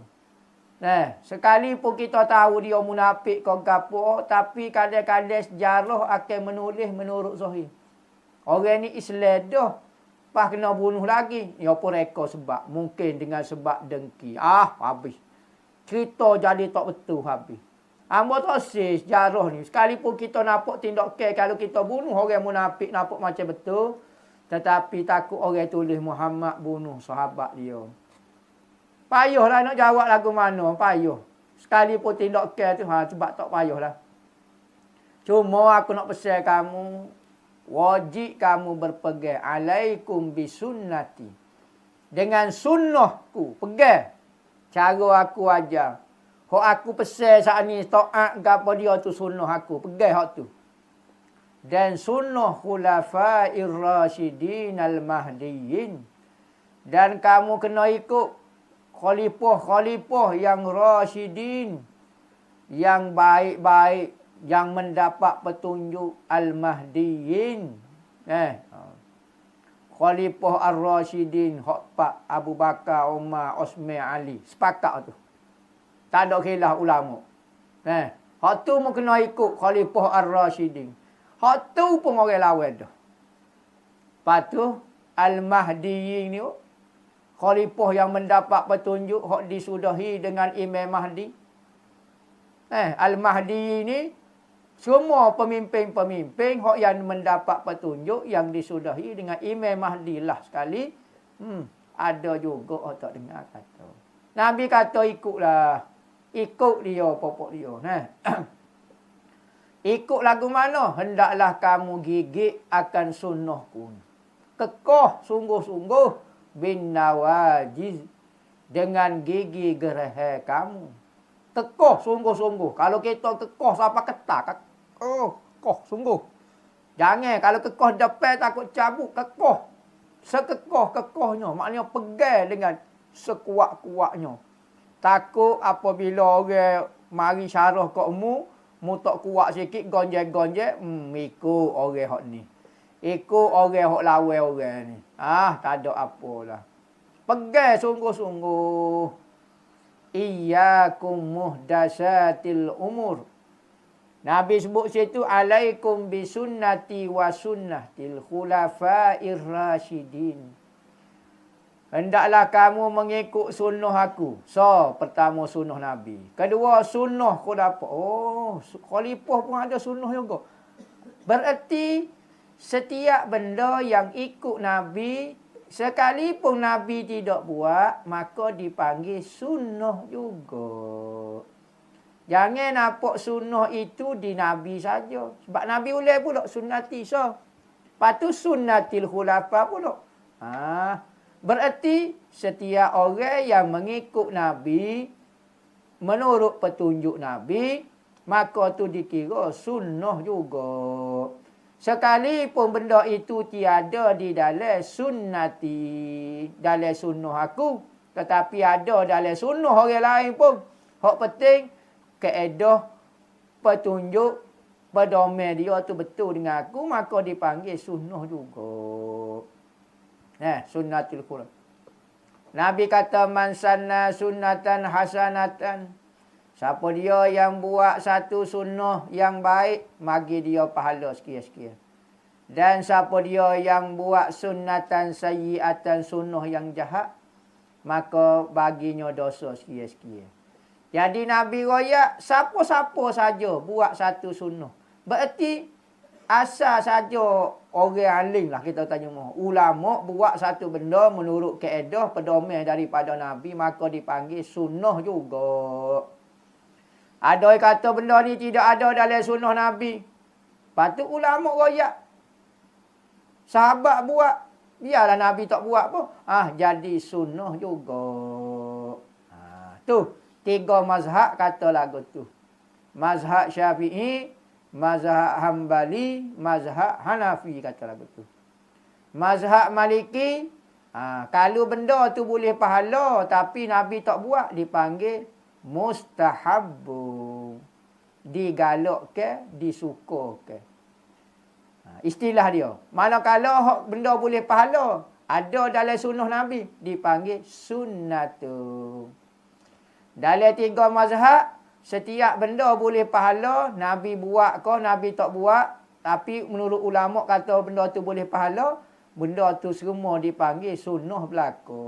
Sekalipun kita tahu dia munafik ke gapo, tapi kadang-kadang sejarah akan menulis menurut zahir. Orang ni Islam dah, pas kena bunuh lagi. Ya apa reka sebab? Mungkin dengan sebab dengki. Habis. Cerita jadi tak betul habis. Hamba tak sih sejarah ni. Sekalipun kita nampak tindakan kalau kita bunuh orang munafik nampak macam betul. Tetapi takut orang tulis Muhammad bunuh sahabat dia. Payahlah nak jawab lagu mana, payah. Sekali pun tindak care tu, sebab tak payahlah. Cuma aku nak pesan kamu, wajib kamu berpegang. Alaikum bisunnati. Dengan sunnahku, pegang. Cara aku ajar. Hak aku pesan saat ni, taat kepada dia tu sunnah aku. Pegang hak tu. Dan sunnah khulafair rasyidin al-mahdiyyin. Dan kamu kena ikut khalifah-khalifah yang rasyidin. Yang baik-baik. Yang mendapat petunjuk al-mahdiyyin. Khalifah ar-rasyidin. Hak Pak Abu Bakar, Umar, Osman, Ali. Sepakat tu. Tak ada khilaf ulama. Hak tu mu kena ikut khalifah ar-rasyidin. Hak tu pun orang lawan dah. Lepas tu, Al-Mahdiyyin ni, khalifah yang mendapat petunjuk, hak disudahi dengan Imam Mahdi. Al-Mahdiyyin ni, semua pemimpin-pemimpin, hak yang mendapat petunjuk, yang disudahi dengan Imam Mahdi lah sekali. Ada juga, hak tak dengar kata. Nabi kata ikutlah. Ikut dia, popok dia. Ikut lagu mana? Hendaklah kamu gigit akan sunnahku. Kekoh sungguh-sungguh bin nawajiz. Dengan gigi gerahai kamu. Kekoh sungguh-sungguh. Kalau kita kekoh sampai ketak. Kekoh sungguh. Jangan. Kalau kekoh depan takut cabut. Kekoh. Sekekoh-kekohnya. Maknanya pegang dengan sekuat-kuatnya. Takut apabila orang mari syarah kat mu tak kuat sikit, gonjek-gonjek, ikut orang hak ni. Ikut orang hak lawan orang ni. Tak ada apalah. Pegang sungguh-sungguh. Iyyakum muhdatsatil umur. Nabi sebut situ, alaikum bisunnati wa sunnatil khulafair rasyidin. Hendaklah kamu mengikut sunnah aku. Pertama sunnah Nabi. Kedua sunnah khulafah. Khalifah pun ada sunnah juga. Bererti setiap benda yang ikut Nabi, sekalipun Nabi tidak buat, maka dipanggil sunnah juga. Jangan nampak sunnah itu di Nabi saja. Sebab Nabi ulai pula sunnati. Lepas tu sunnatil khulafah pula. Berarti setiap orang yang mengikut Nabi, menurut petunjuk Nabi, maka tu dikira sunnah juga. Sekalipun benda itu tiada di dalam sunnati, dalam sunnah aku, tetapi ada dalam sunnah orang lain pun. Hak penting, kaedah petunjuk pedoman dia tu betul dengan aku, maka dipanggil sunnah juga. Sunnatul khulafah. Nabi kata, man sanna sunnatan hasanatan. Siapa dia yang buat satu sunnah yang baik, bagi dia pahala sekian-sekian. Dan siapa dia yang buat sunnatan sayyiatan, sunnah yang jahat, maka baginya dosa sekian-sekian. Jadi Nabi royak, siapa-siapa saja buat satu sunnah. Berarti asal saja orang alim lah kita tanya mahu. Ulama buat satu benda menurut kaedah pedoman daripada Nabi, maka dipanggil sunnah juga. Ada yang kata benda ni tidak ada dalam sunnah Nabi. Lepas tu ulama royak. Sahabat buat. Biarlah Nabi tak buat pun. Jadi sunnah juga. Tu. 3 mazhab kata lagu tu. Mazhab Syafi'i, mazhab Hambali, mazhab Hanafi kata lagu tu. Mazhab Maliki, kalau benda tu boleh pahala tapi Nabi tak buat, dipanggil mustahabbu. Digalakkan, disukakan. Istilah dia. Manakala benda boleh pahala, ada dalam sunnah Nabi, dipanggil sunnatu. Dalam 3 mazhab, setiap benda boleh pahala, Nabi buat ke, Nabi tak buat. Tapi menurut ulama kata benda tu boleh pahala, benda tu semua dipanggil sunnah belaka.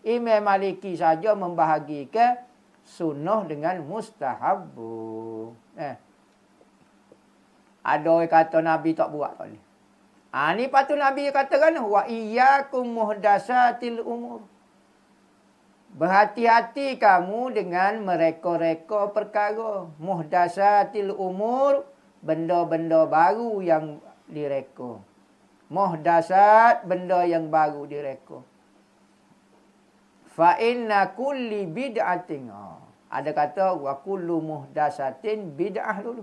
Imam Maliki saja membahagikan sunnah dengan mustahabbu. Ada orang kata Nabi tak buat tak boleh. Ni patut Nabi katakan, wa iyyakum muhdatsatil umur. Berhati-hati kamu dengan mereka-reka perkara. Muhdasatil umur, benda-benda baru yang direka. Muhdasat, benda yang baru direka. Fa inna kulli bid'atin. Ada kata wa kullu muhdasatin bid'ah dulu.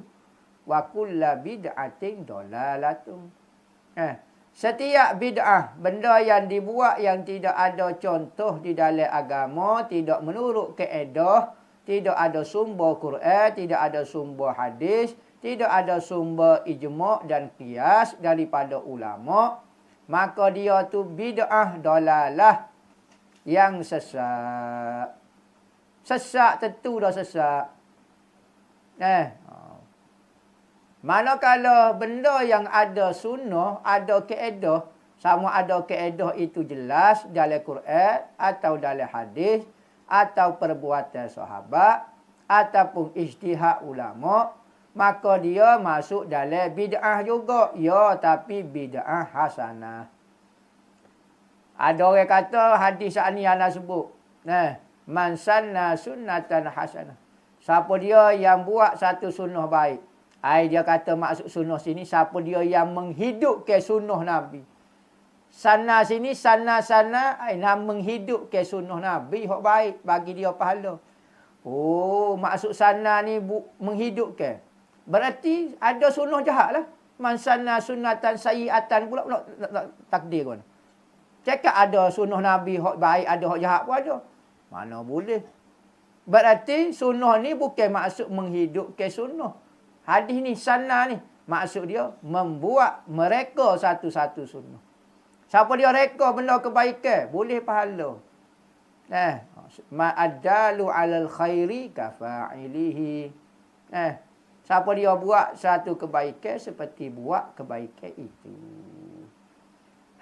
Wa kulla bid'atin dalalatun. Setiap bid'ah, benda yang dibuat yang tidak ada contoh di dalam agama, tidak menurut kaedah, tidak ada sumber Quran, tidak ada sumber hadis, tidak ada sumber ijma' dan qiyas daripada ulama, maka dia tu bid'ah dalalah yang sesat. Sesat tentu dah sesat. Manakala benda yang ada sunnah, ada kaedah, sama ada kaedah itu jelas dalam Quran atau dalam hadis atau perbuatan sahabat ataupun ijtihad ulama, maka dia masuk dalam bid'ah juga. Ya, tapi bid'ah hasanah. Ada orang kata hadis ni ana sebut. Man sanna sunnatan hasanah. Siapa dia yang buat satu sunnah baik. Dia kata maksud sunnah sini, siapa dia yang menghidupkan sunnah Nabi. Sana sini, sana-sana, nak menghidupkan sunnah Nabi, hak baik, bagi dia pahala. Oh, maksud sana ni menghidupkan. Berarti ada sunnah jahat lah. Man sana sunnatan sayyi'atan pula takdir kan. Cakap ada sunnah Nabi, hak baik, ada hak jahat pun ada. Mana boleh. Berarti sunnah ni bukan maksud menghidupkan sunnah. Hadis ni, sana ni, maksud dia membuat mereka satu-satu sunnah. Siapa dia reka benda kebaikan, boleh pahala. Ma'addalu 'alal khairi kafa'ilihi. Siapa dia buat satu kebaikan seperti buat kebaikan itu.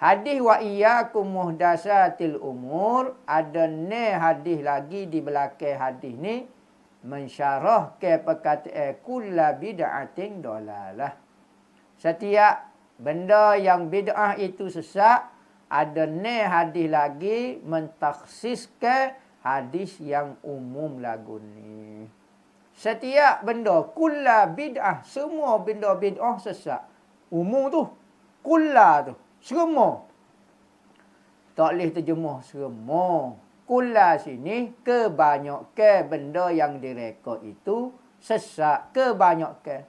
Hadis wa iyyakum muhdasatil umur, ada ne hadis lagi di belakang hadis ni mensyarah ke perkataan kulla bid'atin dalalah. Setiap benda yang bid'ah itu sesat, ada ne hadis lagi mentakhsiskan hadis yang umum lagu ni. Setiap benda kulla bid'ah, semua benda bid'ah sesat. Umum tu, kulla tu, semua. Tak boleh terjemah semua. Kulla sini kebanyakan benda yang direka itu sesat, kebanyakan.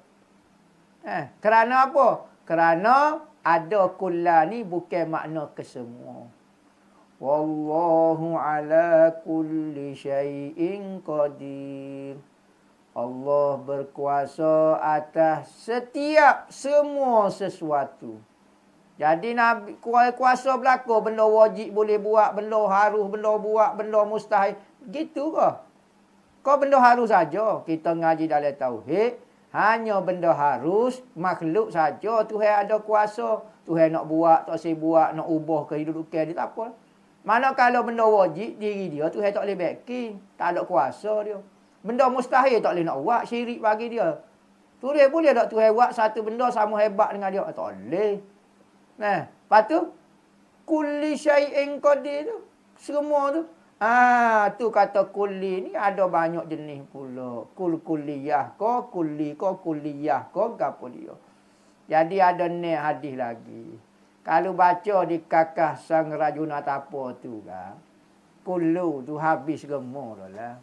Kerana apa? Kerana ada kulla ni bukan makna kesemua. Wallahu ala kulli syai'in qadir. Allah berkuasa atas setiap semua sesuatu. Jadi Nabi kuasa berlaku, benda wajib boleh buat, benda harus benda buat, benda mustahil. Gitu ke? Kau benda harus saja. Kita ngaji dalam tauhid, hanya benda harus, makhluk saja Tuhan ada kuasa. Tuhan nak buat, tak boleh buat, nak ubah kehidupan dia, tak apa. Mana kalau benda wajib, diri dia, Tuhan tak boleh backing. Tak ada kuasa dia. Benda mustahil tak boleh nak buat, syirik bagi dia. Tuhan boleh tak Tuhan buat satu benda sama hebat dengan dia? Tak boleh. Lepas tu, kulli syai'in qadir tu. Semua tu. Tu kata kulli ni ada banyak jenis pula. Kulliyah ko, kulli ko, kulliyah ko, gapo dia. Jadi ada ni hadis lagi. Kalau baca di kakah sang rajuna apa tu kan. Kullu tu habis gemur lah.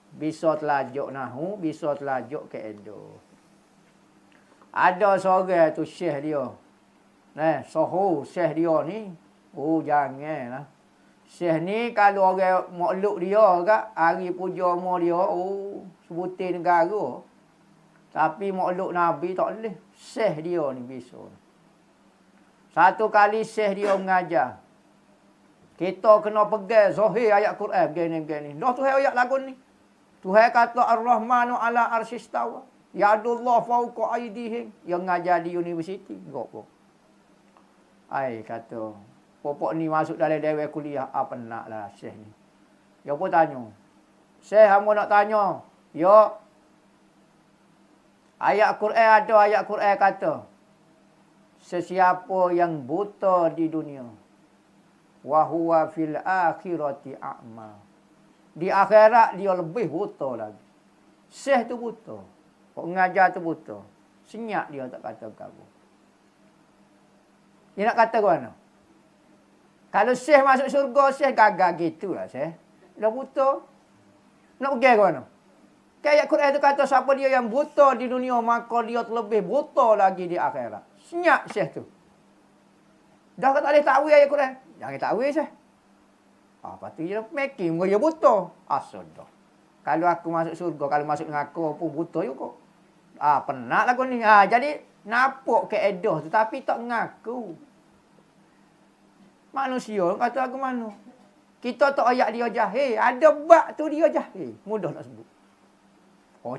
Bisa telajuk nahu, bisa telajuk keedah. Ada seorang tu syekh dia. Syekh dia ni. Janganlah. Syekh ni kalau orang makhluk dia kat, hari puja umur dia, sebutin negara. Tapi makhluk Nabi tak boleh. Syekh dia ni bisa. Satu kali syekh dia mengajar. Kita kena pegang zahir ayat Quran begini. Dah Tuhan ayat lagu ni. Tuhan kata Ar-Rahmanu ala arsyistawa. Yadullah fauqa aidihim. Yang ngajar di universiti. Kata, popok ni masuk dalam dewan kuliah. Apa nak lah syekh ni. Dia pun tanya. Syekh, hamba nak tanya. Ya. Ayat Quran ada, ayat Quran kata. Sesiapa yang buta di dunia. Wahuwa fil akhirati a'ma. Di akhirat dia lebih buta lagi. Syekh tu buta. Pengajar tu buta. Senyap dia tak kata apa. Dia nak kata ke mana? Kalau Syekh masuk syurga, Syekh gagal gitulah Syekh. Dah buta. Nak pergi ke mana? Kayak Quran tu kata siapa dia yang buta di dunia, maka dia lebih buta lagi di akhirat. Senyap Syekh tu. Dah tak boleh takwil ayat Quran. Jangan takwil Syekh. Lepas tu dia making, dia buta. Asal dah. Kalau aku masuk surga, kalau masuk dengan aku pun buta juga. Penat lah kau ni. Jadi, nampak keedah tu, tapi tak ngaku. Manusia, kata aku mana? Kita tak ayat dia jahil. Ada bak tu dia jahil. Mudah nak sebut.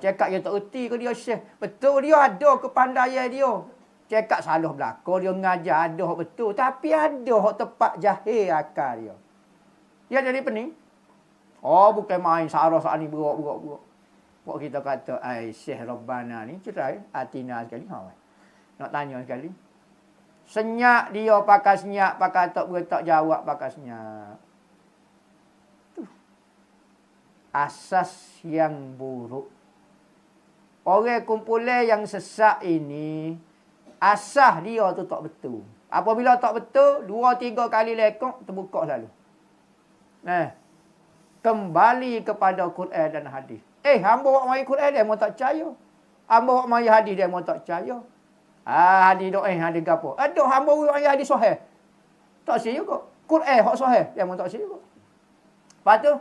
Cakap dia tak erti ke dia Syekh. Betul dia ada kepandaian dia. Cakap salah belakang, dia mengajar ada betul. Tapi ada tepat jahil akal dia. Dia jadi pening. Bukan main sarah saat ni berok. Buat kita kata, Syekh Rabbana ni cerai. Atina sekali. Nak tanya sekali. Senyap dia pakai senyap. Pakai tak jawab pakai senyap. Tuh. Asas yang buruk. Orang kumpulan yang sesat ini, asas dia tu tak betul. Apabila tak betul, 2-3 kali lekok, terbuka selalu. Kembali kepada Quran dan hadis. Hamba buat mari Quran dia mau tak percaya. Hamba buat mari hadis dia mau tak percaya. Hadis doa hadis gapo? Ada hamba buat mari hadis sahih. Tak sih juga. Quran hak sahih dia mau tak sih juga. Lepas tu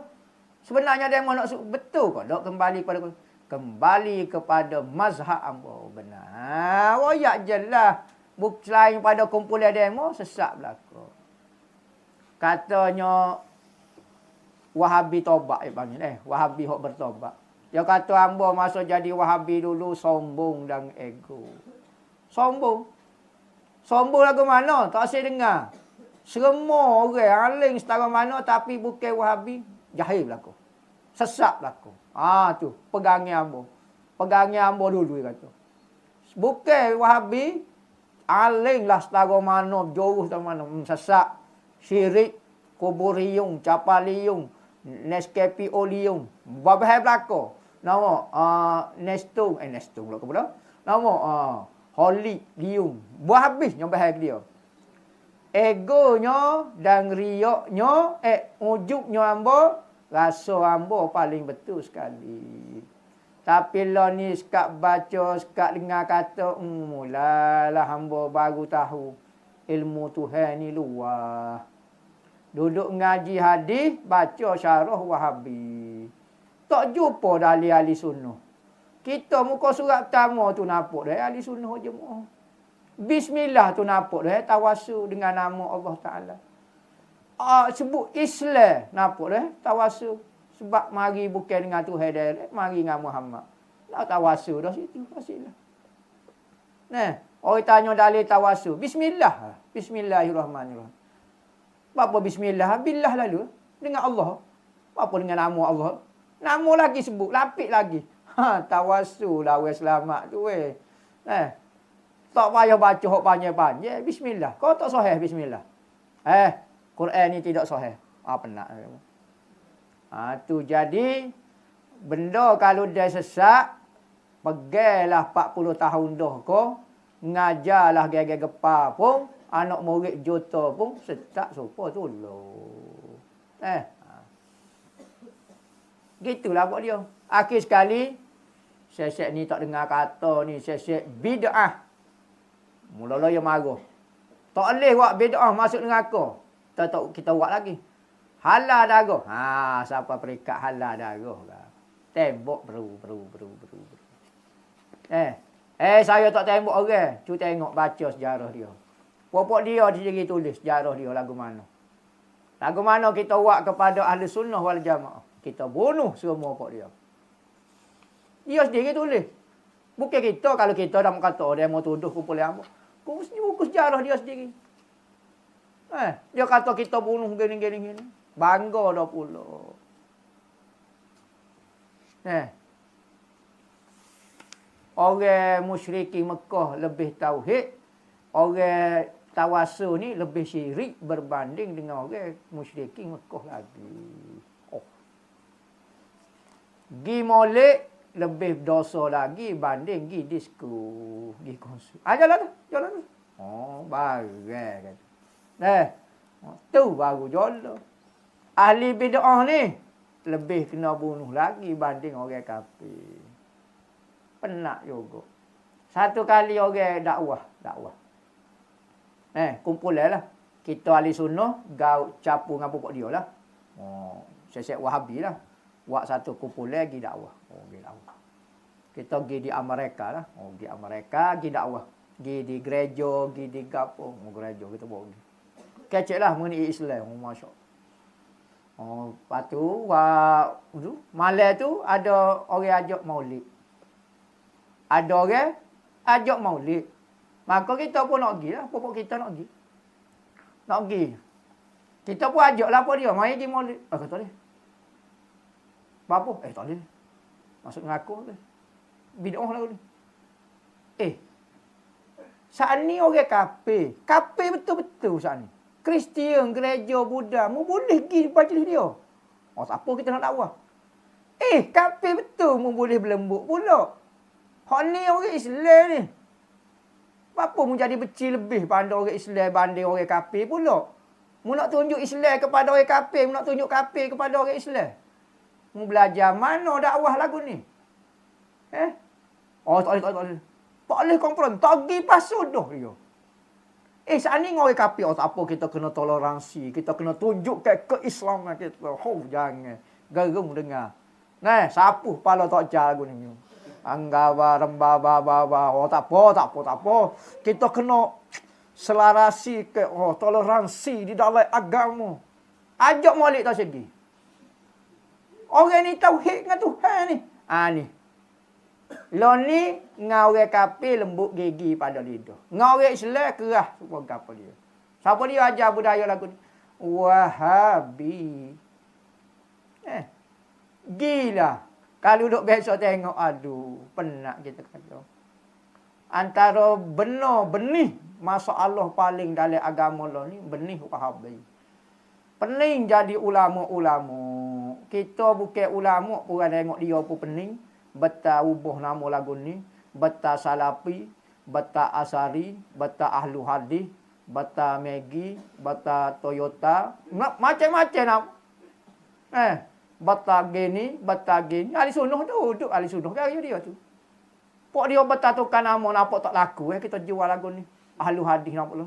sebenarnya dia mau nak betul kok dok kembali kepada mazhab hamba benar. Royak jelas. Selain pada kumpulan demo sesat belaka. Katanya Wahabi tobat panggil Wahabi hok bertobat. Dia kata hamba masa jadi Wahabi dulu sombong dan ego. Sombong. Sombong lagu mana? Tak saya dengar. Semua orang aling setara mana tapi bukan Wahabi, jahil belaka. Sesat belaka. Tu pegangi hamba. Pegangi hamba dulu dia kata. Bukan Wahabi, aling lah setara mana, jauh setara mana. Sesat. Syirik, kuburiyung, capaliyung, Nescapiolium. Babah belaka. Nama Nestung pula ke pula. Nama Holy Lium. Buah habis nyobah dia. Egonya dan riaknya, ujubnya hamba, rasa hamba paling betul sekali. Tapi lah ni sekat baca, sekat dengar kata, mulalah hamba baru tahu ilmu Tuhan ni luar. Duduk ngaji hadis, baca syarah Wahabi. Tak jumpa dah ahli sunnah. Kita muka surat pertama tu nampak dah ahli sunnah je mu. Bismillah tu nampak dah tawasul dengan nama Allah Taala. Sebut Islam nampak dah tawasul. Sebab mari bukan dengan Tuhan direct, mari dengan Muhammad. Nak tawasul dah situ pastilah. Orang tanya dalil tawasul. Bismillah. Bismillahirrahmanirrahim. Apa bismillah? Billah lalu. Dengan Allah. Apa dengan nama Allah? Nama lagi sebut. Lapik lagi. Tawasul lah orang selamat tu tak payah baca hok panjang-panjang. Bismillah. Kau tak sahih bismillah. Quran ni tidak sahih. Penat. Tu jadi benda kalau dia sesat, pegailah 40 tahun dah kau, ngajarlah gaya-gaya gepa pun, anak murid juta pun setak sopa tolong. Gitulah buat dia. Akhir sekali, syekh ni tak dengar kata ni, syekh bid'ah. Mula-mula dia marah. Tak boleh buat bid'ah masuk dengan aku. Kita buat lagi. Halal darah. Siapa perikat halal darah. Tembok beru. Saya tak tembok orang. Cu tengok baca sejarah dia. Pokok dia sendiri tulis sejarah dia lagu mana. Lagu mana kita buat kepada ahli sunnah wal jamaah. Kita bunuh semua pokok dia. Dia sendiri tulis. Bukan kita, kalau kita dah kata dia mau tuduh kumpulan apa. Kau mesti buku sejarah dia sendiri. Dia kata kita bunuh gini. Bangga dah pula. Orang musyrikin Mekah lebih tauhid. Orang tawasul ni lebih syirik berbanding dengan orang musyrikin Mekah lagi. Gi molek lebih dosa lagi banding gi disko, gi konsum. Jalan tu, jalan tu. Oh, bagus kata. Tu baru jalan. Ahli bid'ah ni lebih kena bunuh lagi banding orang kafir. Penak juga. Satu kali orang dakwah. Kumpulah. Kita ahli sunnah gau capu dengan pokok dia lah. Oh, sesek Wahabi lah. Buat satu kumpulan pergi dakwah. Oh, pergi dakwah. Kita pergi di Amerika lah. Oh, di Amerika pergi dakwah. Pergi di gereja, pergi di gapo. Oh, gereja kita bawa pergi. Kecek lah mengenai Islam. Oh, Masya Allah. Oh, lepas tu, malam tu ada orang ajak maulid. Ada orang ajak maulid. Maka kita pun nak pergi lah. Pokok kita nak pergi. Nak pergi. Kita pun ajak lah apa dia. Mari pergi maulid. Kata dia. Apa? Tak boleh. Masuk ngaku boleh. Bid'ah lah boleh. Saat ni orang kafir. Kafir betul-betul saat ni. Kristian, gereja, Buddha. Mu boleh pergi majlis dia. Tak apa kita nak dakwah. Kafir betul mu boleh berlembut pula. Hak ni orang Islam ni. Apa mu jadi becil lebih pada orang Islam banding orang kafir pula. Mu nak tunjuk Islam kepada orang kafir. Mu nak tunjuk kafir kepada orang Islam. Mu belajar mana dakwah lagu ni? Tak boleh. Tak boleh kompron. Tak pergi pasudah dia. Saat ni orang kafir. Tak apa kita kena toleransi. Kita kena tunjukkan keislaman kita. Jangan. Gerung dengar. Sapuh pala tak jar lagu ni. Anggawa, rembaba, baba. Tak apa. Kita kena selarasi ke toleransi di dalam agama. Ajak molek tak segi. Orang ni tauhid dengan Tuhan ni. Ni. Lo ni ngau orang kafir lembut gigi pada lidah. Ngau orang Islam kerah semua gapo dia. Siapa dia ajar budaya lagu ni? Wahabi. Gila. Kalau duduk besok tengok, aduh, penat kita kata. Antara benih masalah paling dalam agama lo ni benih Wahabi. Pening jadi ulama-ulama. Kita bukan ulama pun tengok dia pun pening. Beta ubah nama lagu ni. Beta Salafi. Beta Asari. Beta Ahlu Hadis. Beta Megi. Beta Toyota. Macam-macam nama. Beta gini. Beta gini. Ahli sunnah tu. Duduk ahli sunnah. Kaya dia tu. Pok dia beta tukar nama. Nampak tak laku. Kita jual lagu ni. Ahlu Hadis nampak lo.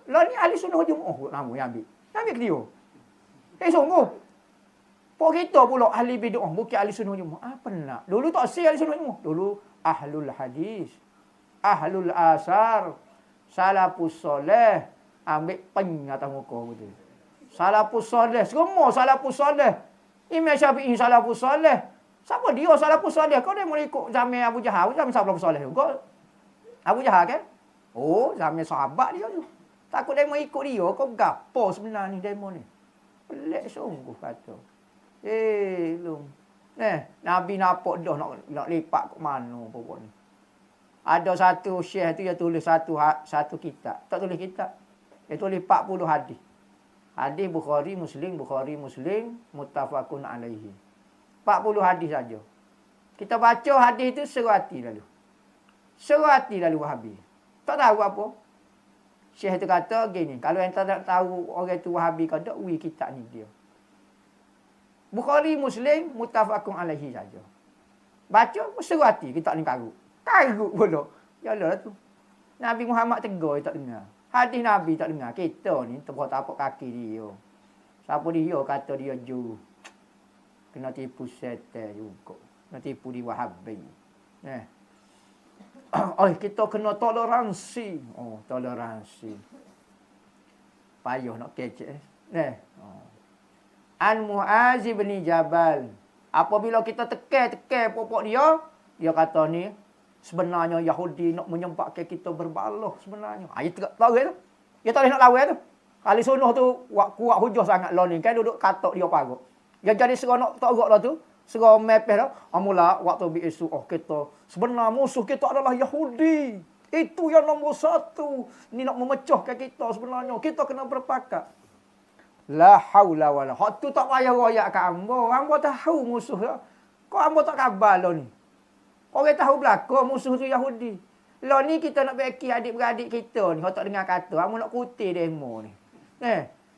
Lo ni ahli sunnah Jum'ah. Nama yang ambil. Ambil ke dia. Sungguh. Pok kita pula ahli bid'ah, bukan ahli sunnah Jum'ah. Apa nak? Dulu tak si ahli sunnah Jum'ah. Dulu ahlul hadis, ahlul asar, salafus soleh. Ambil peng atas muka betul. Salafus soleh. Semua salafus soleh. Imam Syafi'i salafus soleh. Siapa dia salafus soleh? Kau dia mau ikut zaman Abu Jahal. Zaman salafus soleh. Kau Abu Jahal kan? Zaman sahabat dia tu. Takut dia mau ikut dia. Kau gapo sebenarnya demo ni? Pelik sungguh kata. Nabi nampak dah nak lipat ke mana pokok ni. Ada satu syekh tu dia tulis satu kitab. Tak tulis kitab. Dia tulis 40 hadis. Hadis Bukhari Muslim, muttafaqun alaihi. 40 hadis saja. Kita baca hadis itu seru hati lalu. Seru hati lalu Wahabi. Tak tahu apa. Syekh tu kata gini, kalau yang tak tahu orang tu Wahabi kata, kitab ni dia. Bukhari Muslim muttafaqun alaihi saja. Baca seru hati kita ni karut. Karut pula. Yalah tu. Nabi Muhammad tegur tak dengar. Hadis Nabi tak dengar. Kita ni tapak kaki dia. Siapa dia kata dia ju. Kena tipu setan juga. Kena tipu di Wahabi. Kita kena toleransi. Toleransi. Payah nak kecek. An Mu'az bin Jabal. Apabila kita tekan pokok dia, dia kata ni sebenarnya Yahudi nak menyembah kita berbalah sebenarnya. Dia tak tahu tu. Dia tak boleh nak lawan tu. Ahli sunnah tu kuat hujah sangat lah ni kan duduk katok dia pagut. Dia jadi seronok tak gerak lah tu. Serah mepeh dah. Mula waktu bisu kita sebenarnya musuh kita adalah Yahudi. Itu yang nombor satu. Ni nak memecahkan kita sebenarnya. Kita kena berpakat. La haula wala. Hak tu tak payah royak kat hamba. Hamba tahu musuh dia. Kok ambo tak khabar lo ni? Orang tahu belakang musuh tu Yahudi. Lo ni kita nak beki adik-beradik kita ni. Kau tak dengar kata. Ambo nak kutip demo ni.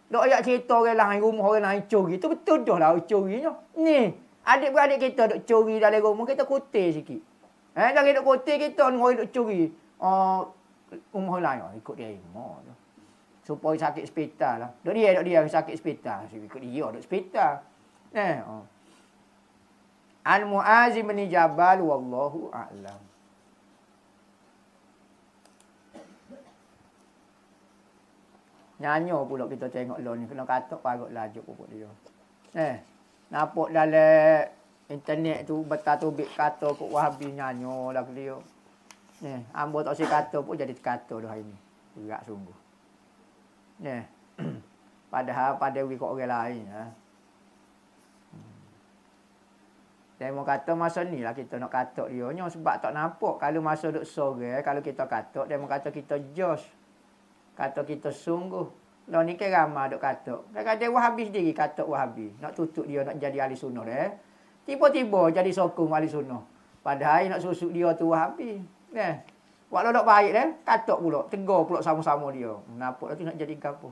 Dok ayat cerita orang lain, rumah orang lain curi. Itu betul dah lah curinya. Ni, adik-beradik kita dok curi dalam rumah, kita kutip sikit. Lagi dok kutip kita ni orang dok curi. Rumah orang lain, ikut demo tu. Supaya sakit hospital lah. Dok dia sakit hospital. Ikut dia dok hospital. Al-Mu'azim bin Jabal wallahu a'lam. Nyanyo pula kita tengok lo ni kena katok parut lajuk pokok dia. Nampak dalam internet tu betatubik kata kok Wahabi nyanyo lagu dia. Ambo tak si kata pun jadi kata dah hari ni. Berat sungguh. Padahal pada wi kok orang lain Saya mau kata masa ni lah kita nak katok dia. Sebab tak nampak. Kalau masa duk sore, kalau kita katok, dia mau kata kita jos. Kata kita sungguh. Lah ni kan ramai duk katok. Kadang-kadang Wahabi sendiri katok Wahabi. Nak tutup dia, nak jadi ahli sunnah dia. Tiba-tiba jadi sokong ahli sunnah. Padahal nak susuk dia tu Wahabi. Walau tak baik dia, katok pula. Tegur pula sama-sama dia. Nampak tu nak jadi apa?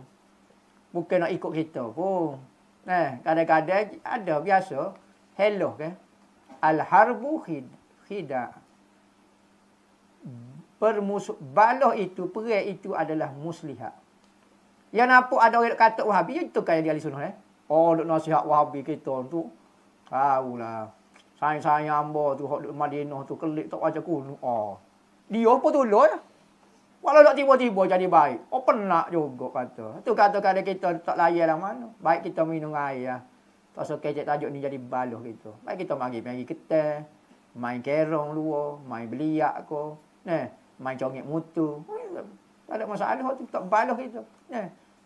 Bukan nak ikut kita pun. Kadang-kadang ada biasa. Hello kan? Al-harbu khida. Baloh itu, perang itu adalah muslihat. Yang nampak ada orang kata Wahabi, itu kan dia ahli sunnah duk nasihat Wahabi kita tu. Tahulah. Sayang-sayang ambo tu, hok duk Madinah tu, kelik tak baca kuno. Dia apa tu lo ya? Walau tak tiba-tiba jadi baik. Penak juga kata. Tu kata-kata kita tak layan lah mana. Baik kita minum air lah. Tak suka kecek tajuk ni jadi baloh gitu. Baik kita pergi keteh, main kerong luar, main beliak ko, main congek mutu. Tak ada masalah tu tak baloh gitu.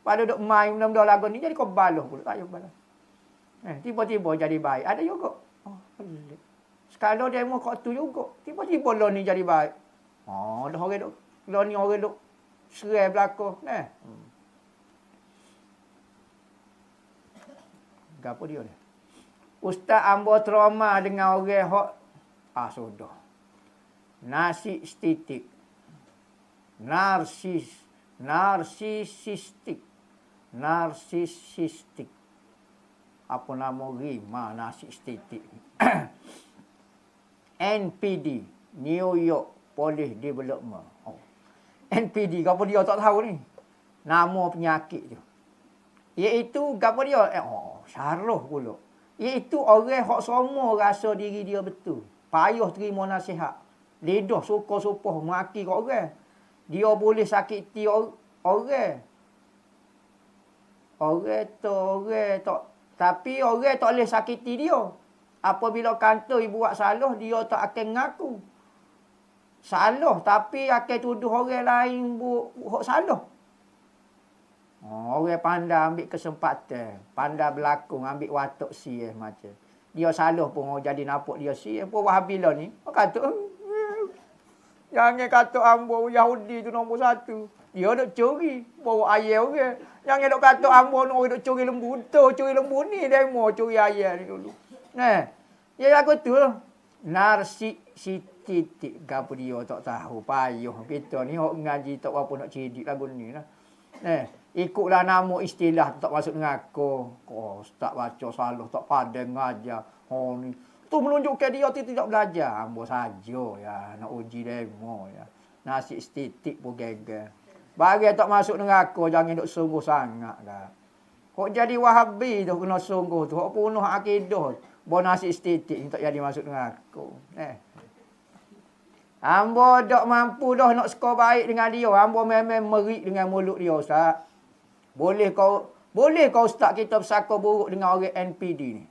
Pada duk main benda-benda lagu ni jadi kau baloh pula, tak payah baloh. Tiba-tiba jadi baik. Ada juga. Pelik. Sekali demo kau tu juga. Tiba-tiba lo ni jadi baik. Dah orang duk lo ni orang duk serai belakang, Gapo dia ni? Ustaz ambo trauma dengan orang hok sudah. Narsistik. Narsisistik. Apa nama rima narsistik? NPD, New York Police Development. NPD, gapo dia tak tahu ni? Nama penyakit tu. Iaitu gapo dia? Syarah pula. Iaitu orang hak semua rasa diri dia betul. Payah terima nasihat. Lidah suka-suka maki kat orang. Dia boleh sakiti orang. Orang tak. Tapi orang tak boleh sakiti dia. Apabila kata ibu buat salah, dia tak akan ngaku. Salah tapi akan tuduh orang lain buat salah. Orang pandai ambil kesempatan. Pandai berlakon, ambil watak siah macam. Dia salah pun orang jadi nampak dia siah. Pun Wahabi lah ni. Orang kata, jangan kata ambo Yahudi tu nombor satu. Dia duk curi. Bawa ayam orang. Jangan duk kata ambo ni orang duk curi lembu. Curi lembu ni demo curi ayam ni dulu. Dia lagu tu. Narsistik. Gapo dia tak tahu. Payah. Kita ni orang ngaji tak apa nak cidik lagu ni lah. Ikutlah nama istilah tak masuk dengan aku. Tak baca salah, tak pandai ngajar. Ni. Tu menunjukkan dia tidak belajar. Ambo saja ya. Nak uji demo ya. Nasi estetik pun gegar. Bagi tak masuk dengan aku, jangan duk sungguh sangat lah. Kok jadi Wahabi tu kena sungguh tu. Kok punuh akidah. Bawa nasi estetik ni tak jadi masuk dengan aku. Ambo tak mampu dah nak skor baik dengan dia. Ambo memang merik dengan mulut dia, Ustaz. Boleh kau Ustaz kita bersakar buruk dengan orang NPD ni.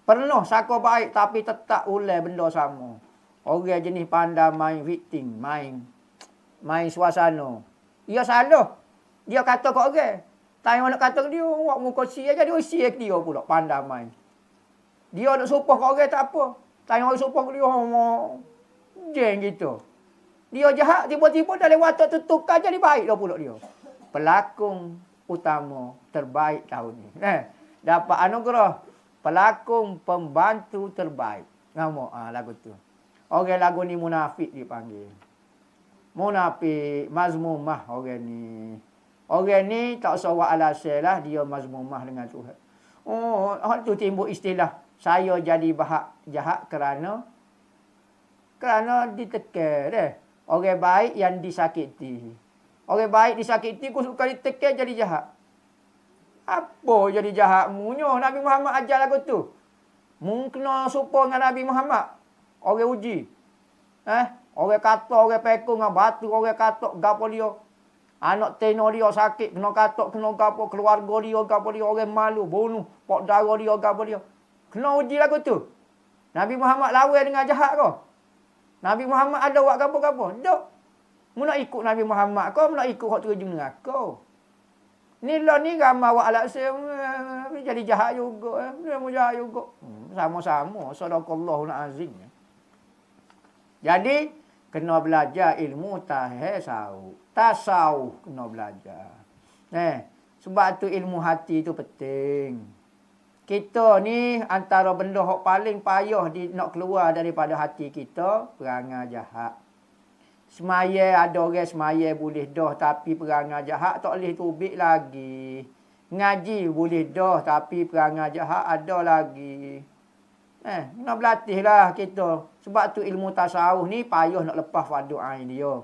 Pernah sakar baik tapi tetap ulai benda sama. Orang jenis pandai main victim, main suasana. Dia salah. Dia kata kat orang. Tanya nak kata dia, awak muka sia jadi sia dia pula pandai main. Dia nak supah kat orang tak apa. Tanya orang supah dia, jeng gitu. Dia jahat tiba-tiba dalam watak tu tukar jadi baik dah pula dia. Pelakon utama terbaik tahun ni. Dapat anugerah pelakon pembantu terbaik. Nama lagu tu. Orang lagu ni munafik dipanggil. Munafik, mazmumah orang ni. Orang ni tak usah alasan lah dia mazmumah dengan Tuhan. Oh, hal tu timbul istilah saya jadi jahat kerana ditekan deh. Orang baik yang disakiti. Orang baik disakiti ku suka ditekan jadi jahat. Apa jadi jahat munyo? Nabi Muhammad ajar lagu tu. Mu kena serupa dengan Nabi Muhammad. Orang uji. Orang kata, orang pekong dengan batu, orang katok gapo dia. Anak teno dia sakit, kena katok, kena gapo, keluarga dia gapo dia, orang malu, bunuh, pok darah dia gapo dia. Kena uji lagu tu. Nabi Muhammad lawan dengan jahat ke? Nabi Muhammad ada buat gapo-gapo? Tak. Mu nak ikut Nabi Muhammad kau, mu nak ikut hak terjun dengan kau. Ni lah ni ramai awak alasan jadi jahat juga. Dia mau jahat juga. Sama-sama. Sadaqallahul azim. Jadi, kena belajar ilmu tasawuf kena belajar. Sebab tu ilmu hati tu penting. Kita ni antara benda yang paling payah nak keluar daripada hati kita, perangai jahat. Semaya ada orang semaya boleh dah tapi perangai jahat tak boleh tubik lagi. Ngaji boleh dah tapi perangai jahat ada lagi. Kena berlatihlah kita. Sebab tu ilmu tasawuf ni payah nak lepas fardu ain dia.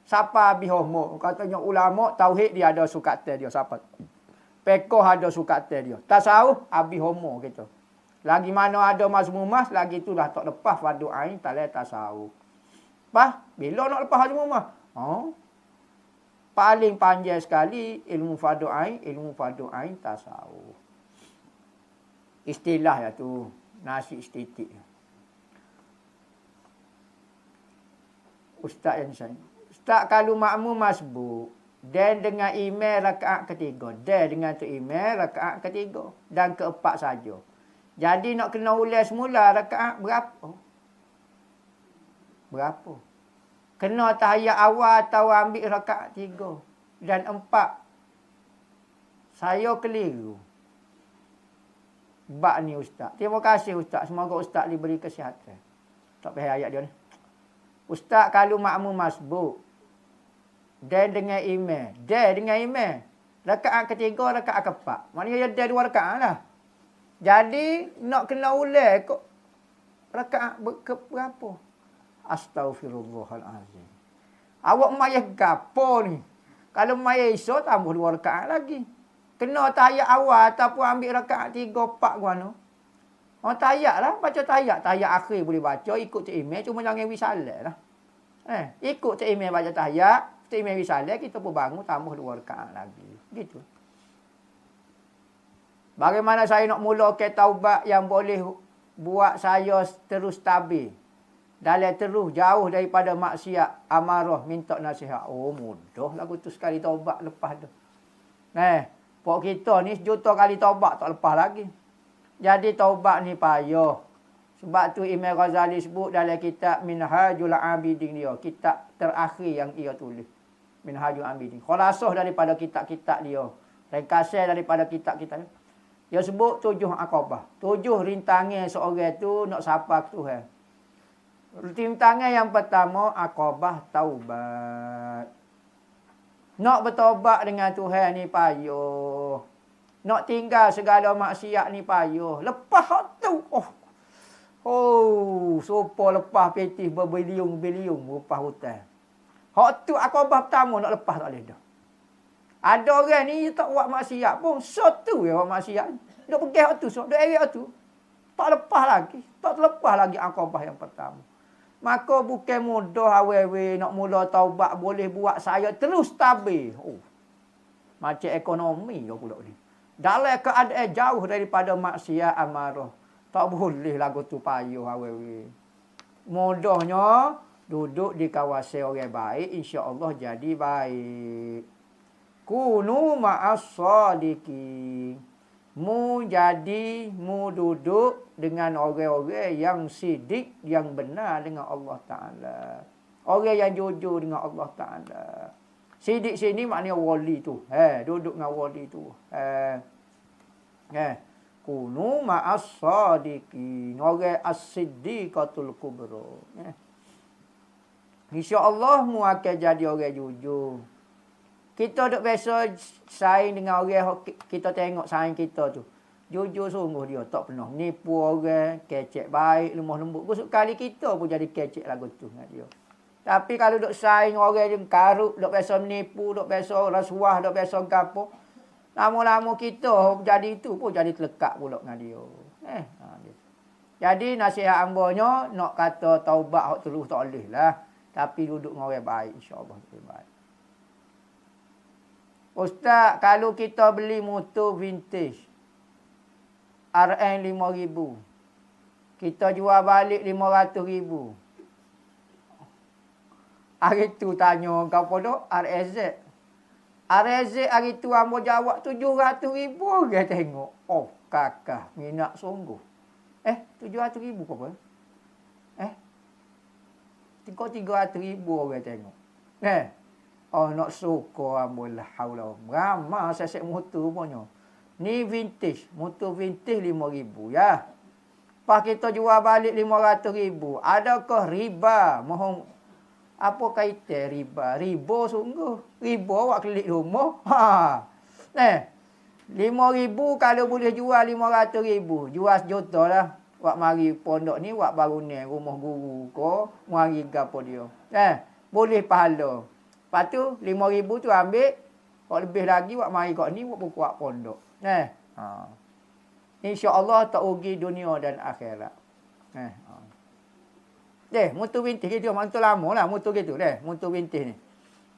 Siapa habis homo? Katanya ulama tauhid dia ada sukatan dia. Siapa? Pekoh ada sukatan dia. Tasawuf habis homo kita. Lagi mana ada mazmumah, lagi tu dah tak lepas fardu ain talai tasawuf. Bila nak lepas mazmumah? Paling panjang sekali ilmu fardu ain tasawuf. Istilah ya tu. Nasi istitik. Ustaz yang saya. Ustaz kalau makmum masbuk. Dan dengan email rakaat ketiga. Dan dengan tu email rakaat ketiga. Dan keempat saja. Jadi nak kena ulang semula rakaat berapa? Berapa? Kena tahiyat awal atau ambil rakaat 3 dan 4. Saya keliru. Bak ni Ustaz. Terima kasih Ustaz. Semoga Ustaz diberi kesihatan. Tak payah ayat dia ni. Ustaz kalau makmum masbuk. Dan dengan imam. Rakaat ketiga, rakaat keempat. Maknanya dia 2 rakaat lah. Jadi nak kena ulang kok. Rakaat berapa? Astaghfirullahalazim. Awak mayah gapo ni? Kalau mayah iso tambah 2 rakaat lagi. Kena tahiyat awal ataupun ambil rakaat 3, 4 guna. Tahiyat lah. Baca tahiyat. Tahiyat akhir boleh baca. Ikut Cik Imam. Cuma jangan wisalat lah. Ikut Cik Imam baca tahiyat. Cik Imam wisalat. Kita pun bangun tambah 2 rakaat lagi. Gitu. Bagaimana saya nak mula ke taubat yang boleh buat saya terus stabil. Dalam terus jauh daripada maksiat. Amarah. Minta nasihat. Mudah lagu tu sekali taubat lepas tu. Pok kita ni sejuta kali taubat tak lepas lagi. Jadi taubat ni payah. Sebab tu Imam Ghazali sebut dalam kitab Minhajul Abidin dia. Kitab terakhir yang ia tulis. Minhajul Abidin. Khulasah daripada kitab-kitab dia. Ringkasan daripada kitab-kitab dia. Dia sebut 7 akabah. 7 rintangan seorang tu nak sapa ke Tuhan. Rintangan yang pertama akabah taubat. Nak bertobat dengan Tuhan ni payah. Nak tinggal segala maksiat ni payah. Lepas hak tu. Sopa lepas petih berbilion-bilion lepas hutang. Hak tu akabah pertama nak lepas tak boleh dah. Ada orang ni tak buat maksiat pun. Tu ya buat maksiat. Dia pergi hak tu. Dia area tu. Tak lepas lagi. Tak terlepas lagi akabah yang pertama. Maka bukan mudah awewe nak mula taubat boleh buat saya terus stabil. Macam ekonomi dia pula ni. Dalam keadaan jauh daripada maksiat amarah. Tak boleh lagu tu payuh awewe. Mudahnya duduk di kawasan orang baik, insya-Allah jadi baik. Kunu ma'as-shadiqin. Mu duduk dengan orang-orang yang sidik, yang benar dengan Allah Ta'ala. Orang yang jujur dengan Allah Ta'ala. Sidik sini maknanya wali tu. Duduk dengan wali tu. kunu ma'as sadiqin. Orang as-siddiqatul kubra. InsyaAllah mu akan jadi orang jujur. Kita duk biasa saing dengan orang kita tengok saing kita tu. Jujur sungguh dia, tak pernah nipu orang, kecek baik, lemah lembut. Besok kali kita pun jadi kecek lagu tu dengan dia. Tapi kalau duk saing orang yang karut, duk biasa menipu, duk biasa rasuah, duk biasa gapo, lama-lama kita jadi itu pun jadi terlekat pula dengan dia. Jadi nasihat ambanya nak kata taubat hak terus tak boleh lah. Tapi duduk dengan orang baik, insya-Allah lebih baik. Ustaz, kalau kita beli motor vintage RM 5,000, kita jual balik 500,000. Hari tu tanya kau apa RZ. RZ hari tu ambo jawab 700,000 orang tengok. Oh, kakak minat sungguh. 700,000 ke apa? Kau 300,000 orang tengok. Oh, nak suka ambo lah haula. Ramah sesek motor punya. Ni vintage, motor vintage 5,000 ya. Pas kita jual balik 500,000. Adakah riba? Mohon apa kaitan riba? Riba sungguh. Riba awak klik rumah. 5,000 kalau boleh jual 500,000. Jual sejuta lah. Wak mari pondok ni, wak bangunan rumah guru ko, mari gapo dia. Boleh pahala. Lepas tu 5,000 tu ambil, wak lebih lagi wak mari kat ni wak buka pondok. InsyaAllah tak rugi dunia dan akhirat. Motor vintage gitu, motor lama lah motor gitu deh, motor vintage ni.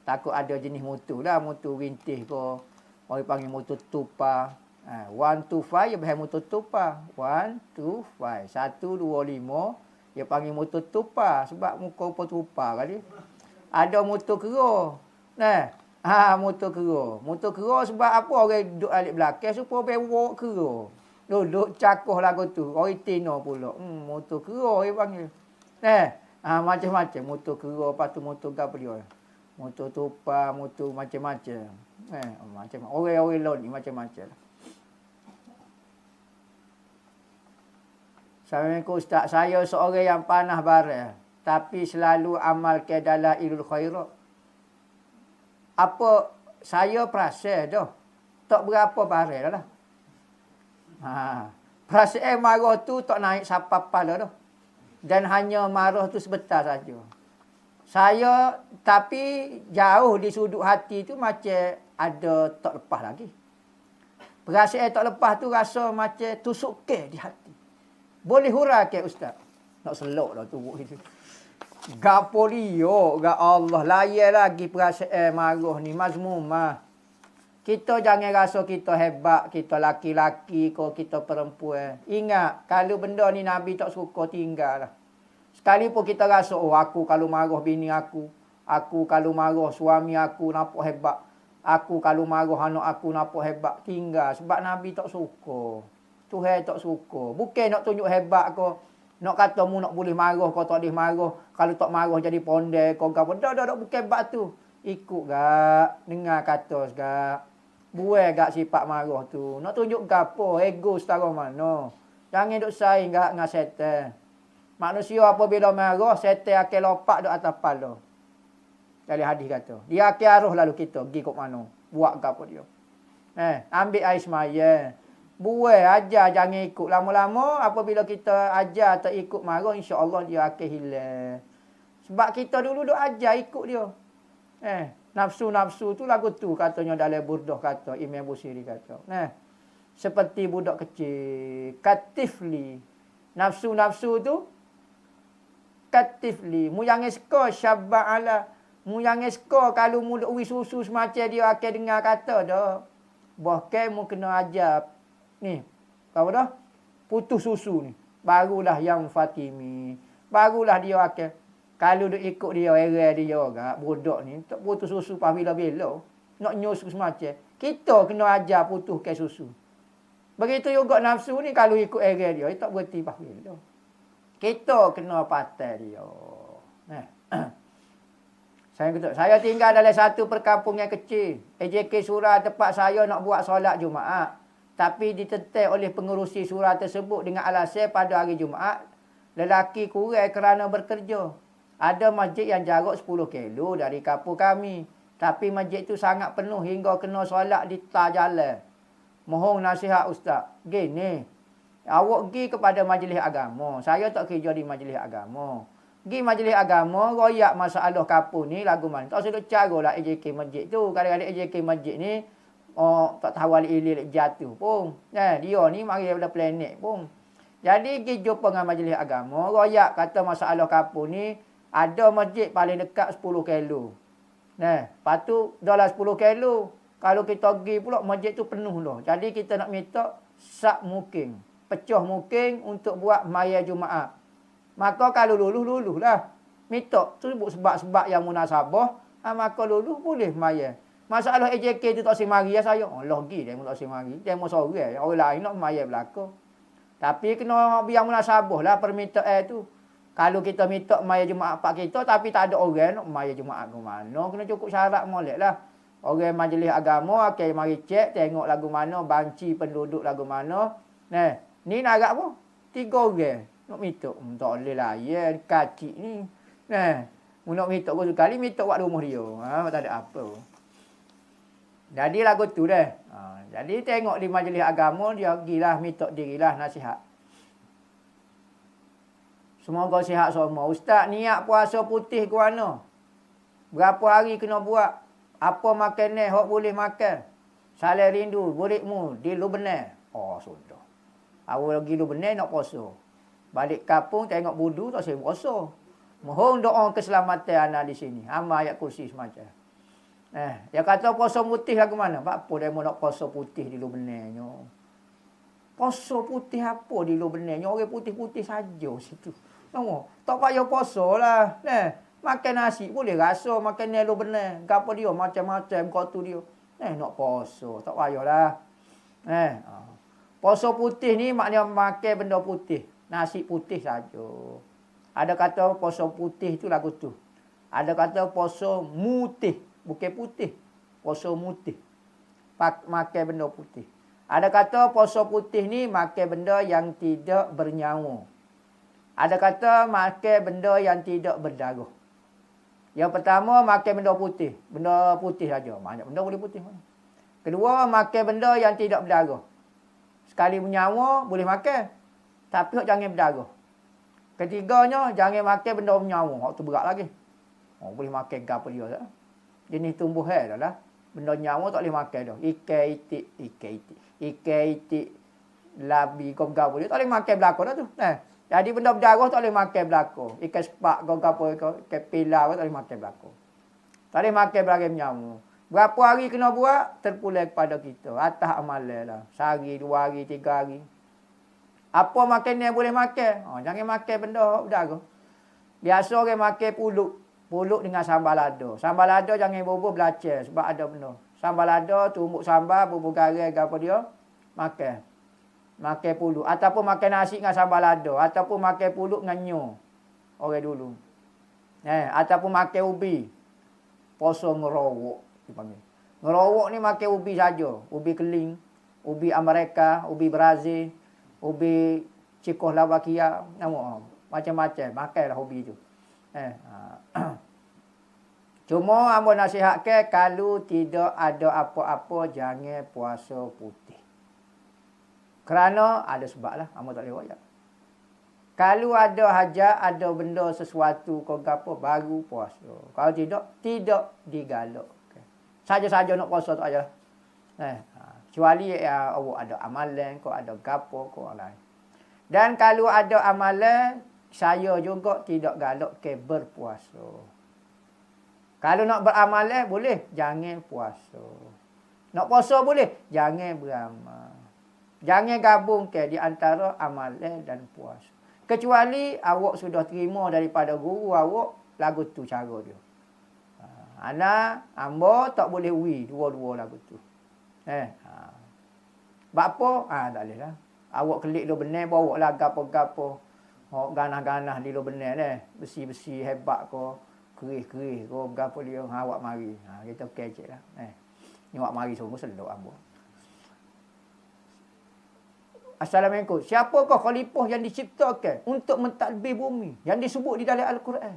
Takut ada jenis motor lah, motor vintage ko. Orang panggil motor tupa. 125 dia panggil motor tupa. 125. 125 dia panggil motor tupa sebab muka rupa tupa kali. Ada motor kera. Motor kera. Motor kera sebab apa orang duduk alik belakang supaya bewok kera. Duduk cakuh lagu tu. Orang tino pula. Motor kera dia panggil. Macam-macam motor kera, lepas tu motor gapo dia. Motor tupa, motor macam-macam. Macam orang-orang lain ni macam-macam. Assalamualaikum Ustaz. Saya seorang yang panah barang, tapi selalu amal ke dalailul khairat. Apa saya perasaan dah. Tak berapa barang dah. Perasaan marah tu tak naik sampai kepala dah. Dan hanya marah tu sebentar saja. Saya tapi jauh di sudut hati tu macam ada tak lepas lagi. Perasaan tak lepas tu rasa macam tusuk ke di hati. Boleh huraikan Ustaz? Nak selok dah tu itu. Gapo dia, ga Allah layan lagi perasaan marah ni mazmumah. Kita jangan rasa kita hebat, kita laki-laki ko kita perempuan. Ingat, kalau benda ni Nabi tak suka tinggal lah. Sekalipun kita rasa, aku kalau marah bini aku kalau marah suami aku nampak hebat. Aku kalau marah anak aku nampak hebat. Tinggal sebab Nabi tak suka. Tuhan tak suka. Bukan nak tunjuk hebat ko. Nak kata mu nak boleh marah kau tak boleh marah. Kalau tak marah jadi pondek kau gapo. Dah bukan hebat tu. Ikut gak. Dengar kata gak. Buai gak sifat marah tu. Nak tunjuk gapo. Ego setara mana. Jangan duk saing gak dengan setan. Manusia apabila marah, setan akan lompat duk atas kepala. Dari hadis kata. Dia akan arah lalu kita pergi kat mana. Buat gapo dia. Ambil air semaya. Buai ajar jangan ikut lama-lama. Apabila kita ajar tak ikut marah, insya-Allah dia akan hilang. Sebab kita dulu duk ajar ikut dia. Nafsu-nafsu tu lagu tu katanya dalam Burdah kata, Imam Busiri kata. Seperti budak kecil, katifli. Nafsu-nafsu tu katifli. Mu jangan suka syaba'ala. Mu jangan suka kalau mu duk susu semacam dia akan dengar kata dah. Bahkan mu kena ajar ni, apa dah? Putus susu ni. Barulah yang Fatimi. Barulah dia akan. Kalau duk ikut dia, era dia agak budak ni. Tak putus susu pas bila-bila. Nak nyusu semacam. Kita kena ajar putuskan susu. Begitu juga nafsu ni kalau ikut era dia tak berhenti pas bila. Kita kena patai dia. Saya tinggal dalam satu perkampungan kecil. AJK Surah tempat saya nak buat solat Jumaat. tapi ditetek oleh pengerusi surau tersebut dengan alasan pada hari Jumaat, lelaki kurang kerana bekerja. Ada masjid yang jarak 10 kilo dari kampung kami. Tapi masjid itu sangat penuh hingga kena solat di tengah jalan. Mohon nasihat Ustaz. Gini, awak pergi kepada majlis agama. Saya tak kerja di majlis agama. Pergi majlis agama, royak masalah kampung ni lagu mana. Tak sudah caralah AJK masjid tu. Kadang-kadang AJK masjid ni, tak tahu alih-alih jatuh pun. Dia ni mari daripada planet pun. Jadi pergi jumpa dengan majlis agama, royak kata masalah kampung ni, ada masjid paling dekat 10 kilo. Lepas tu, dah 10 kilo. Kalau kita pergi pula, masjid tu penuh dah. Jadi kita nak minta sak mungkin. Pecah mungkin untuk buat maya Jumaat. Maka kalau luluh lah. Minta sebut sebab-sebab yang munasabah. Maka luluh boleh maya. Masalah AJK tu tak semari ya saya. Allah pergi dia tak semari. Dia mau sorang. Orang lain nak maya belakang. Tapi kena biar munasabah lah permintaan tu. Kalau kita minta maya Jumaat pak kita tapi tak ada orang nak maya Jumaat ke mana. Kena cukup syarat molek lah. Orang majlis agama akan mari cek tengok lagu mana. Banci penduduk lagu mana. Ni nak agak apa? 3 orang. Nak minta. Tak boleh lah. Ya, kacik ni. Nak minta sekali minta buat rumah dia. Tak ada apa. Jadi lagu tu dah. Jadi tengok di majlis agama dia pergilah minta dirilah nasihat. Semoga sihat semua. Ustaz niat puasa putih ke mana? Berapa hari kena buat? Apa makanan hok boleh makan? Salah rindu muridmu di Lubnan. Sudah. Awal lagi Lubnan nak puasa. Balik kampung tengok budu tak saya puasa. Mohon doa keselamatan anak di sini. Hamba ayat kursi semacam. Dia kata puasa putih lagu mana? Apa dia mau nak puasa putih di Lubnannya? Puasa putih apa di Lubnannya? Orang putih-putih saja situ. Tak payah puasa lah. Makan nasi boleh rasa makan ni Lubnan. Apa dia macam-macam kau tu dia. Nak puasa. Tak payahlah. Puasa putih ni maknanya makan benda putih. Nasi putih saja. Ada kata puasa putih tu lagu tu. Ada kata puasa mutih. Bukan putih. Puasa mutih. Makan benda putih. Ada kata puasa putih ni makan benda yang tidak bernyawa. Ada kata makan benda yang tidak berdarah. Yang pertama makan benda putih. Benda putih saja. Banyak benda boleh putih. Kedua makan benda yang tidak berdarah. Sekali bernyawa boleh makan. Tapi jangan berdarah. Ketiganya jangan makan benda bernyawa. Waktu berat lagi. Boleh makan apa dia tak? Jenis tumbuhan dah lah. Benda nyawa tak boleh makan dah. Ikan itik. Labi gom-gam dia tak boleh makan belakang dah tu. Jadi benda berdarah tak boleh makan belakang. Ikan sepak gom-gam ikan pilau tak boleh makan belakang. Tak boleh makan belakang nyawa. Berapa hari kena buat terpulang kepada kita. Atas amalan lah. Sehari, 2 hari, 3 hari. Apa makanan yang boleh makan? Jangan makan benda berdarah. Biasa orang makan pulut. Pulut dengan sambal lada. Sambal lada jangan bubuh belacan sebab ada benda. Sambal lada, tumbuk sambal, bubuh garam apa dia. Makan. Makan pulut. Ataupun makan nasi dengan sambal lada. Ataupun makan pulut dengan nyo. Orang dulu. Ataupun makan ubi. Poso ngerowok. Dipanggil. Ngerowok ni makan ubi saja. Ubi keling. Ubi Amerika. Ubi Brazil. Ubi Czechoslovakia. Macam-macam. Makanlah ubi tu. Cuma hamba nasihatkan kalau tidak ada apa-apa jangan puasa putih. Kerana ada sebab lah. Hamba tak boleh royak. Kalau ada hajat, ada benda sesuatu kau apa baru puasa. Kalau tidak digalakkan. Saja-saja nak puasa tak ajalah. Kecuali awak ada amalan, kau ada gapo, kau lain. Dan kalau ada amalan, saya juga tidak galakkan berpuasa. Kalau nak beramalan boleh, jangan puasa. Nak puasa boleh, jangan beramal. Jangan gabungkan di antara amalan dan puasa. Kecuali awak sudah terima daripada guru awak, lagu tu cara dia. Hamba tak boleh dua-dua lagu tu. Bapa? Tak boleh lah. Awak kelik lu benar, bawa lah gapo-gapo. Ganah-ganah di lu benar besi-besi hebat ko. Kerih-kerih ko gapo dia awak mari. Kita kecek lah. Ni awak mari sungguh selok ambo. Assalamualaikum. Siapakah khalifah yang diciptakan untuk mentadbir bumi yang disebut di dalam Al-Quran?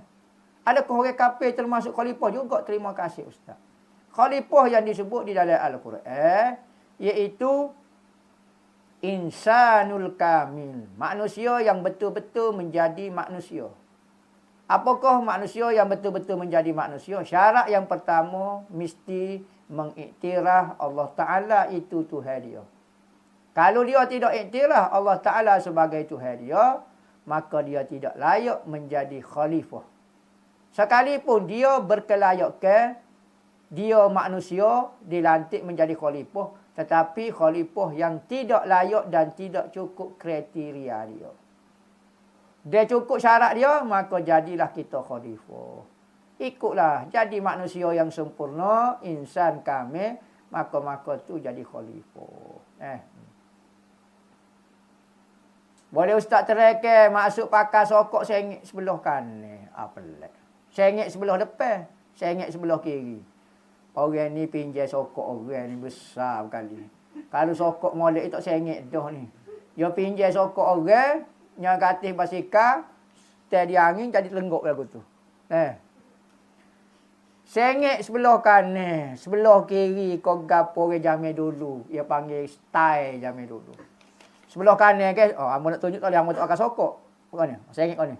Adakah orang kafir termasuk khalifah juga? Terima kasih Ustaz. Khalifah yang disebut di dalam Al-Quran iaitu insanul kamil. Manusia yang betul-betul menjadi manusia. Apakah manusia yang betul-betul menjadi manusia? Syarat yang pertama, mesti mengiktiraf Allah Ta'ala itu Tuhan dia. Kalau dia tidak iktiraf Allah Ta'ala sebagai Tuhan dia, maka dia tidak layak menjadi khalifah. Sekalipun dia berkelayakan, dia manusia dilantik menjadi khalifah, tetapi khalifah yang tidak layak dan tidak cukup kriteria dia. Dia cukup syarat dia, maka jadilah kita khalifah. Ikutlah, jadi manusia yang sempurna, insan kamil, maka tu jadi khalifah. Boleh Ustaz terangkan maksud pakai sokok sengit sebelah kanan. Pelik. Sengit sebelah depan, sengit sebelah kiri. Orang ni pinjam sokok orang ni besar sekali. Kalau sokok molek tak sengit dah ni. Dia pinjam sokok orang, yang katih basikal, setel di angin jadi lenggok lagu tu. Sengit sebelah kanan, sebelah kiri kau gapo orang zaman dulu. Dia panggil style zaman dulu. Sebelah kanan ke, hangpa nak tunjuk tadi hangpa tak pakai sokok. Bukan ni, sengit kau ni.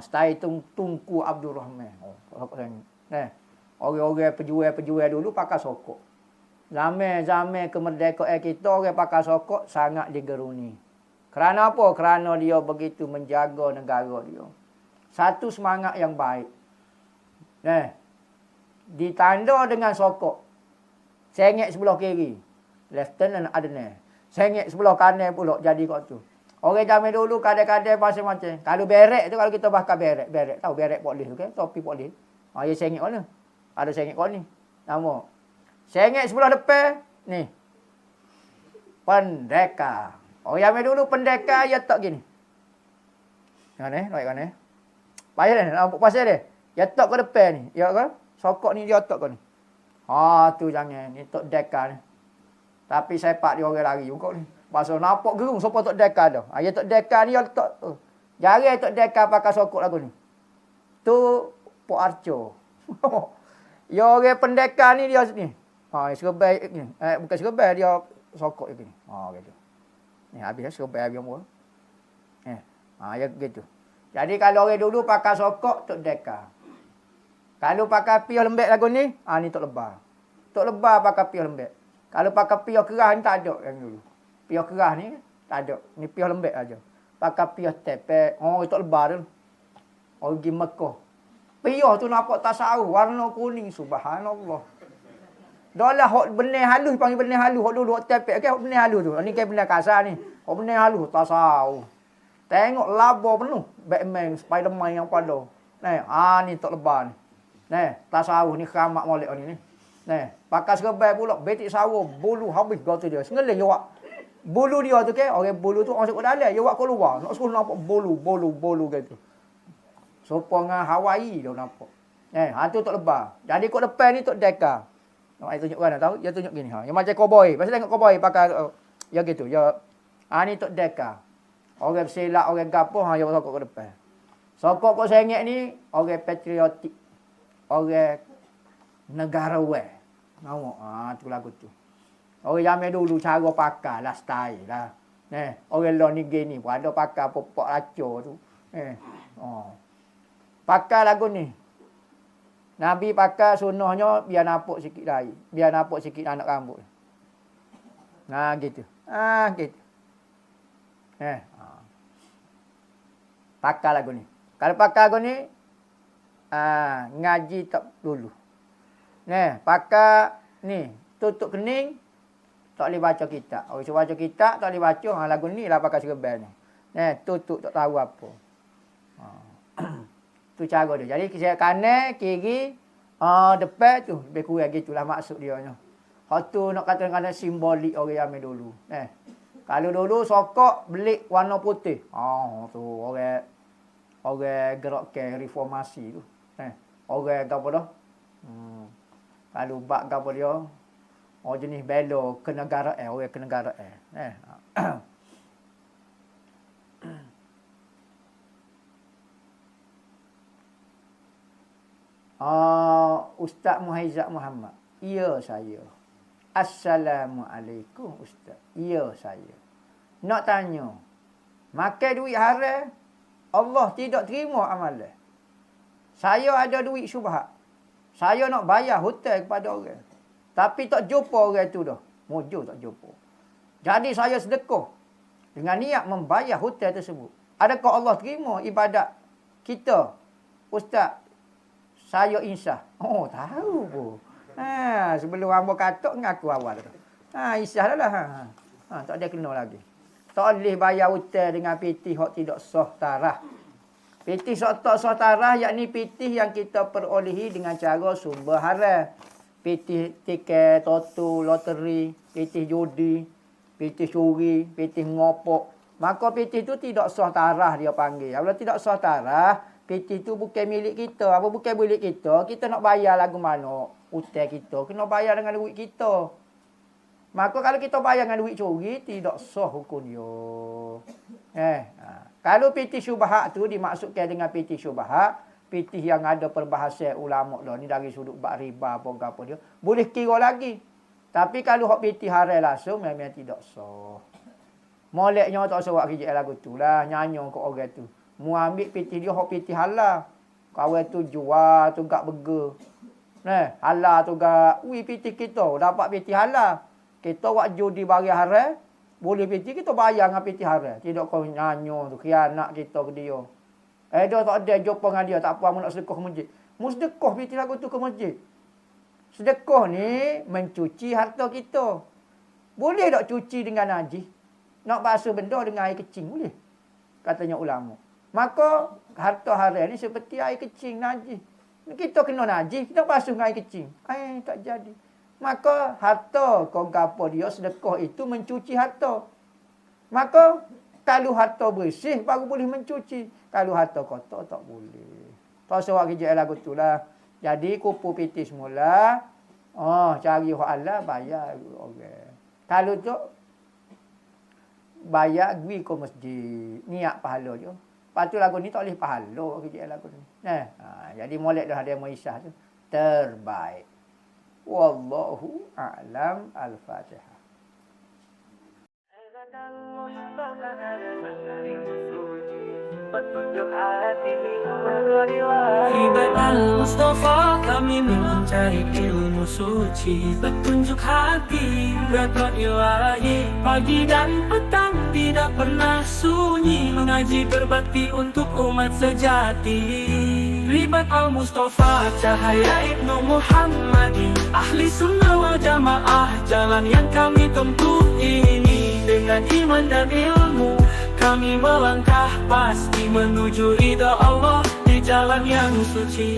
Style Tunku Abdul Rahman. Sokok sengit. Orang-orang pejuang dulu pakai sokok. Zaman kemerdekaan kita orang pakai sokok sangat digeruni. Kerana apa? Kerana dia begitu menjaga negara dia. Satu semangat yang baik. Ditanda dengan sokok. Sengit sebelah kiri. Lieutenant Adnan. Sengit sebelah kanan pula jadi kat tu. Orang zaman dulu kadang-kadang macam-macam. Kalau berek tu, kalau kita pakai berek. Tahu berek polis tu kan? Topi polis. Dia sengit mana? Ada sengit kau ni. Nama. Sengit sebelah depan. Ni. Pendekar. Orang zaman dulu pendekar dia tak gini. Kan baik kan payah dah nampak pasal dia. Dia tak ke depan ni. Ya kan? Sokok ni dia tak ke ni. Tu jangan. Ni tok dekar ni. Tapi sepak dia orang lari juga ni. Pasal nampak gerung siapa tok dekar dah. Dia tok dekar ni dia letak. Jarang tok dekar pakai sokok lagu ni. Tu Pok Archo. Ya orang pendekar ni dia ni. Serbai ni. Bukan serbai dia sokok ni. Gitu. Ni habis dah serbai habis semua. Ya gitu. Jadi kalau orang dulu pakai sokok tok dekar. Kalau pakai piah lembek lagu ni, ni tok lebar. Tok lebar pakai piah lembek. Kalau pakai piah kerah ni tak ada yang dulu. Piah kerah ni tak ada. Ni piah lembek aja. Pakai piah tepek. Itu lebar tu. Pergi Mekah. Piah tu nampak tasawuf. Warna kuning. Subhanallah. Dah lah hok benih halus. Panggil benih halus. Hok dulu hok tepek. Hok benih halus tu. Ni kan benih kasar ni. Hok benih halus. Tasawuf. Tengok labor penuh. Batman. Spiderman yang pada. Ni tak lebar ni. Tasawuf ni keramat molek ni. Pakai serbai pula. Betik sawah. Bulu habis kau tu dia. Sengelih dia buat. Bulu dia tu ke. Orang bulu tu orang suka dalam. Dia buat keluar. Nak suruh nampak bulu gitu. Sopa dengan Hawaii dia nampak. Tu tak lebar. Jadi kot depan ni tak dekar. Nak tunjuk kan tahu? Dia tunjuk gini. Yang macam cowboy. Pasal tengok cowboy pakai. Ya gitu. Ya. Ni tak dekar. Orang silap, orang gapo. Dia sokok ke depan. Sokok kau sengit ni. Orang patriotik. Orang negarawan. Nampak? Tu lagu tu. Orang zaman dulu cara pakai lah, style lah. Orang luar negeri ni pun ada pakai popok racor tu. Pakai lagu ni. Nabi pakai sunnahnya biar nampak sikit lagi. Biar nampak sikit anak rambut. Gitu. Gitu. Pakai lagu ni. Kalau pakai lagu ni, ngaji tak dulu. Pakai ni, tutup kening, tak boleh baca kitab. Orang suruh baca kitab, tak boleh baca. Lagu ni lah pakai serban ni. Tutup tak tahu apa. Tu cara dia. Jadi kiri kanan, kiri, depan tu. Lebih kurang gitulah maksud dia. Hak tu nak kata-kata simbolik orang zaman dulu. Kalau dulu sokok belik warna putih. Tu orang gerakkan reformasi tu. Orang apa dah? Kalau bak apa dia? Jenis belo kenegaraan, orang kenegaraan. Ustaz Muhaizat Muhammad. Ya, saya. Assalamualaikum Ustaz. Ya, saya. Nak tanya. Makan duit haram, Allah tidak terima amalan. Saya ada duit syubhat. Saya nak bayar hutang kepada orang. Tapi tak jumpa orang tu dah. Mujur tak jumpa. Jadi saya sedekah dengan niat membayar hutang tersebut. Adakah Allah terima ibadat kita? Ustaz, saya insah. Oh, tahu pun. Sebelum hamba katuk ngaku awal tu. Insah dah lah. Tak ada kena lagi. Tak boleh bayar hutang dengan pitih hak tidak sah tarah. Pitih tak sah tarah, yakni pitih yang kita perolehi dengan cara sumber haram. Pitih tiket, toto, loteri, pitih judi, pitih curi, pitih ngopok. Maka pitih tu tidak sah tarah dia panggil. Kalau tidak sah tarah, pitih tu bukan milik kita. Apa bukan milik kita, kita nak bayar lagu mana? Hutang kita, kena bayar dengan duit kita. Maka kalau kita bayar dengan duit curi, tidak sah hukum dia. Kalau pitih syubhat tu dimaksudkan dengan pitih syubhat, pitih yang ada perbahasan ulama dah ni dari sudut bab riba apa dia, boleh kira lagi. Tapi kalau hak pitih haram langsung memang tidak sah. Moleknya tak serak kerja lagu tu lah, nyanyi ke orang tu. Mu ambil pitih dia hak pitih halal. Kawan tu jual tu gak burger. Halal tu gak, pitih kita dapat pitih halal. Kita buat judi barang haram, boleh pitih kita bayar dengan pitih haram. Tidak kau nyanyi tu, khianat kita ke dia. Dia tak ada jumpa dengan dia, tak apa mu nak sedekah ke masjid. Mu sedekah pitih lagu tu ke masjid. Sedekah ni mencuci harta kita. Boleh tak cuci dengan najis? Nak basuh benda dengan air kecing boleh? Katanya ulama. Maka harta haram ni seperti air kecing najis. Kita kena najis, kita basuh dengan air kecing. Tak jadi. Maka harta kau gapo dia sedekah itu mencuci harta. Maka kalau harta bersih baru boleh mencuci. Kalau harta kotor tak boleh. Tak serak kerja lagu tu lah. Jadi kupu pitih semula. Cari hak Allah bayar orang. Kalau tu bayar pergi ke masjid. Niat pahala dia. Lepas tu lagu ni tak boleh pahala kerja lagu ni. Jadi molek dah ada Maisah tu. Terbaik. Wallahu a'lam. Al-Fatihah. Hibat Al-Mustafa kami mencari ilmu suci, petunjuk hati berat ilahi. Pagi dan petang tidak pernah sunyi, mengaji berbakti untuk umat sejati. Hibat Al-Mustafa cahaya Ibnu Muhammadi, ahli sunnah wal jamaah, jalan yang kami tempuh ini. Dengan iman dan ilmu kami melangkah pasti menuju ridha Allah di jalan yang suci.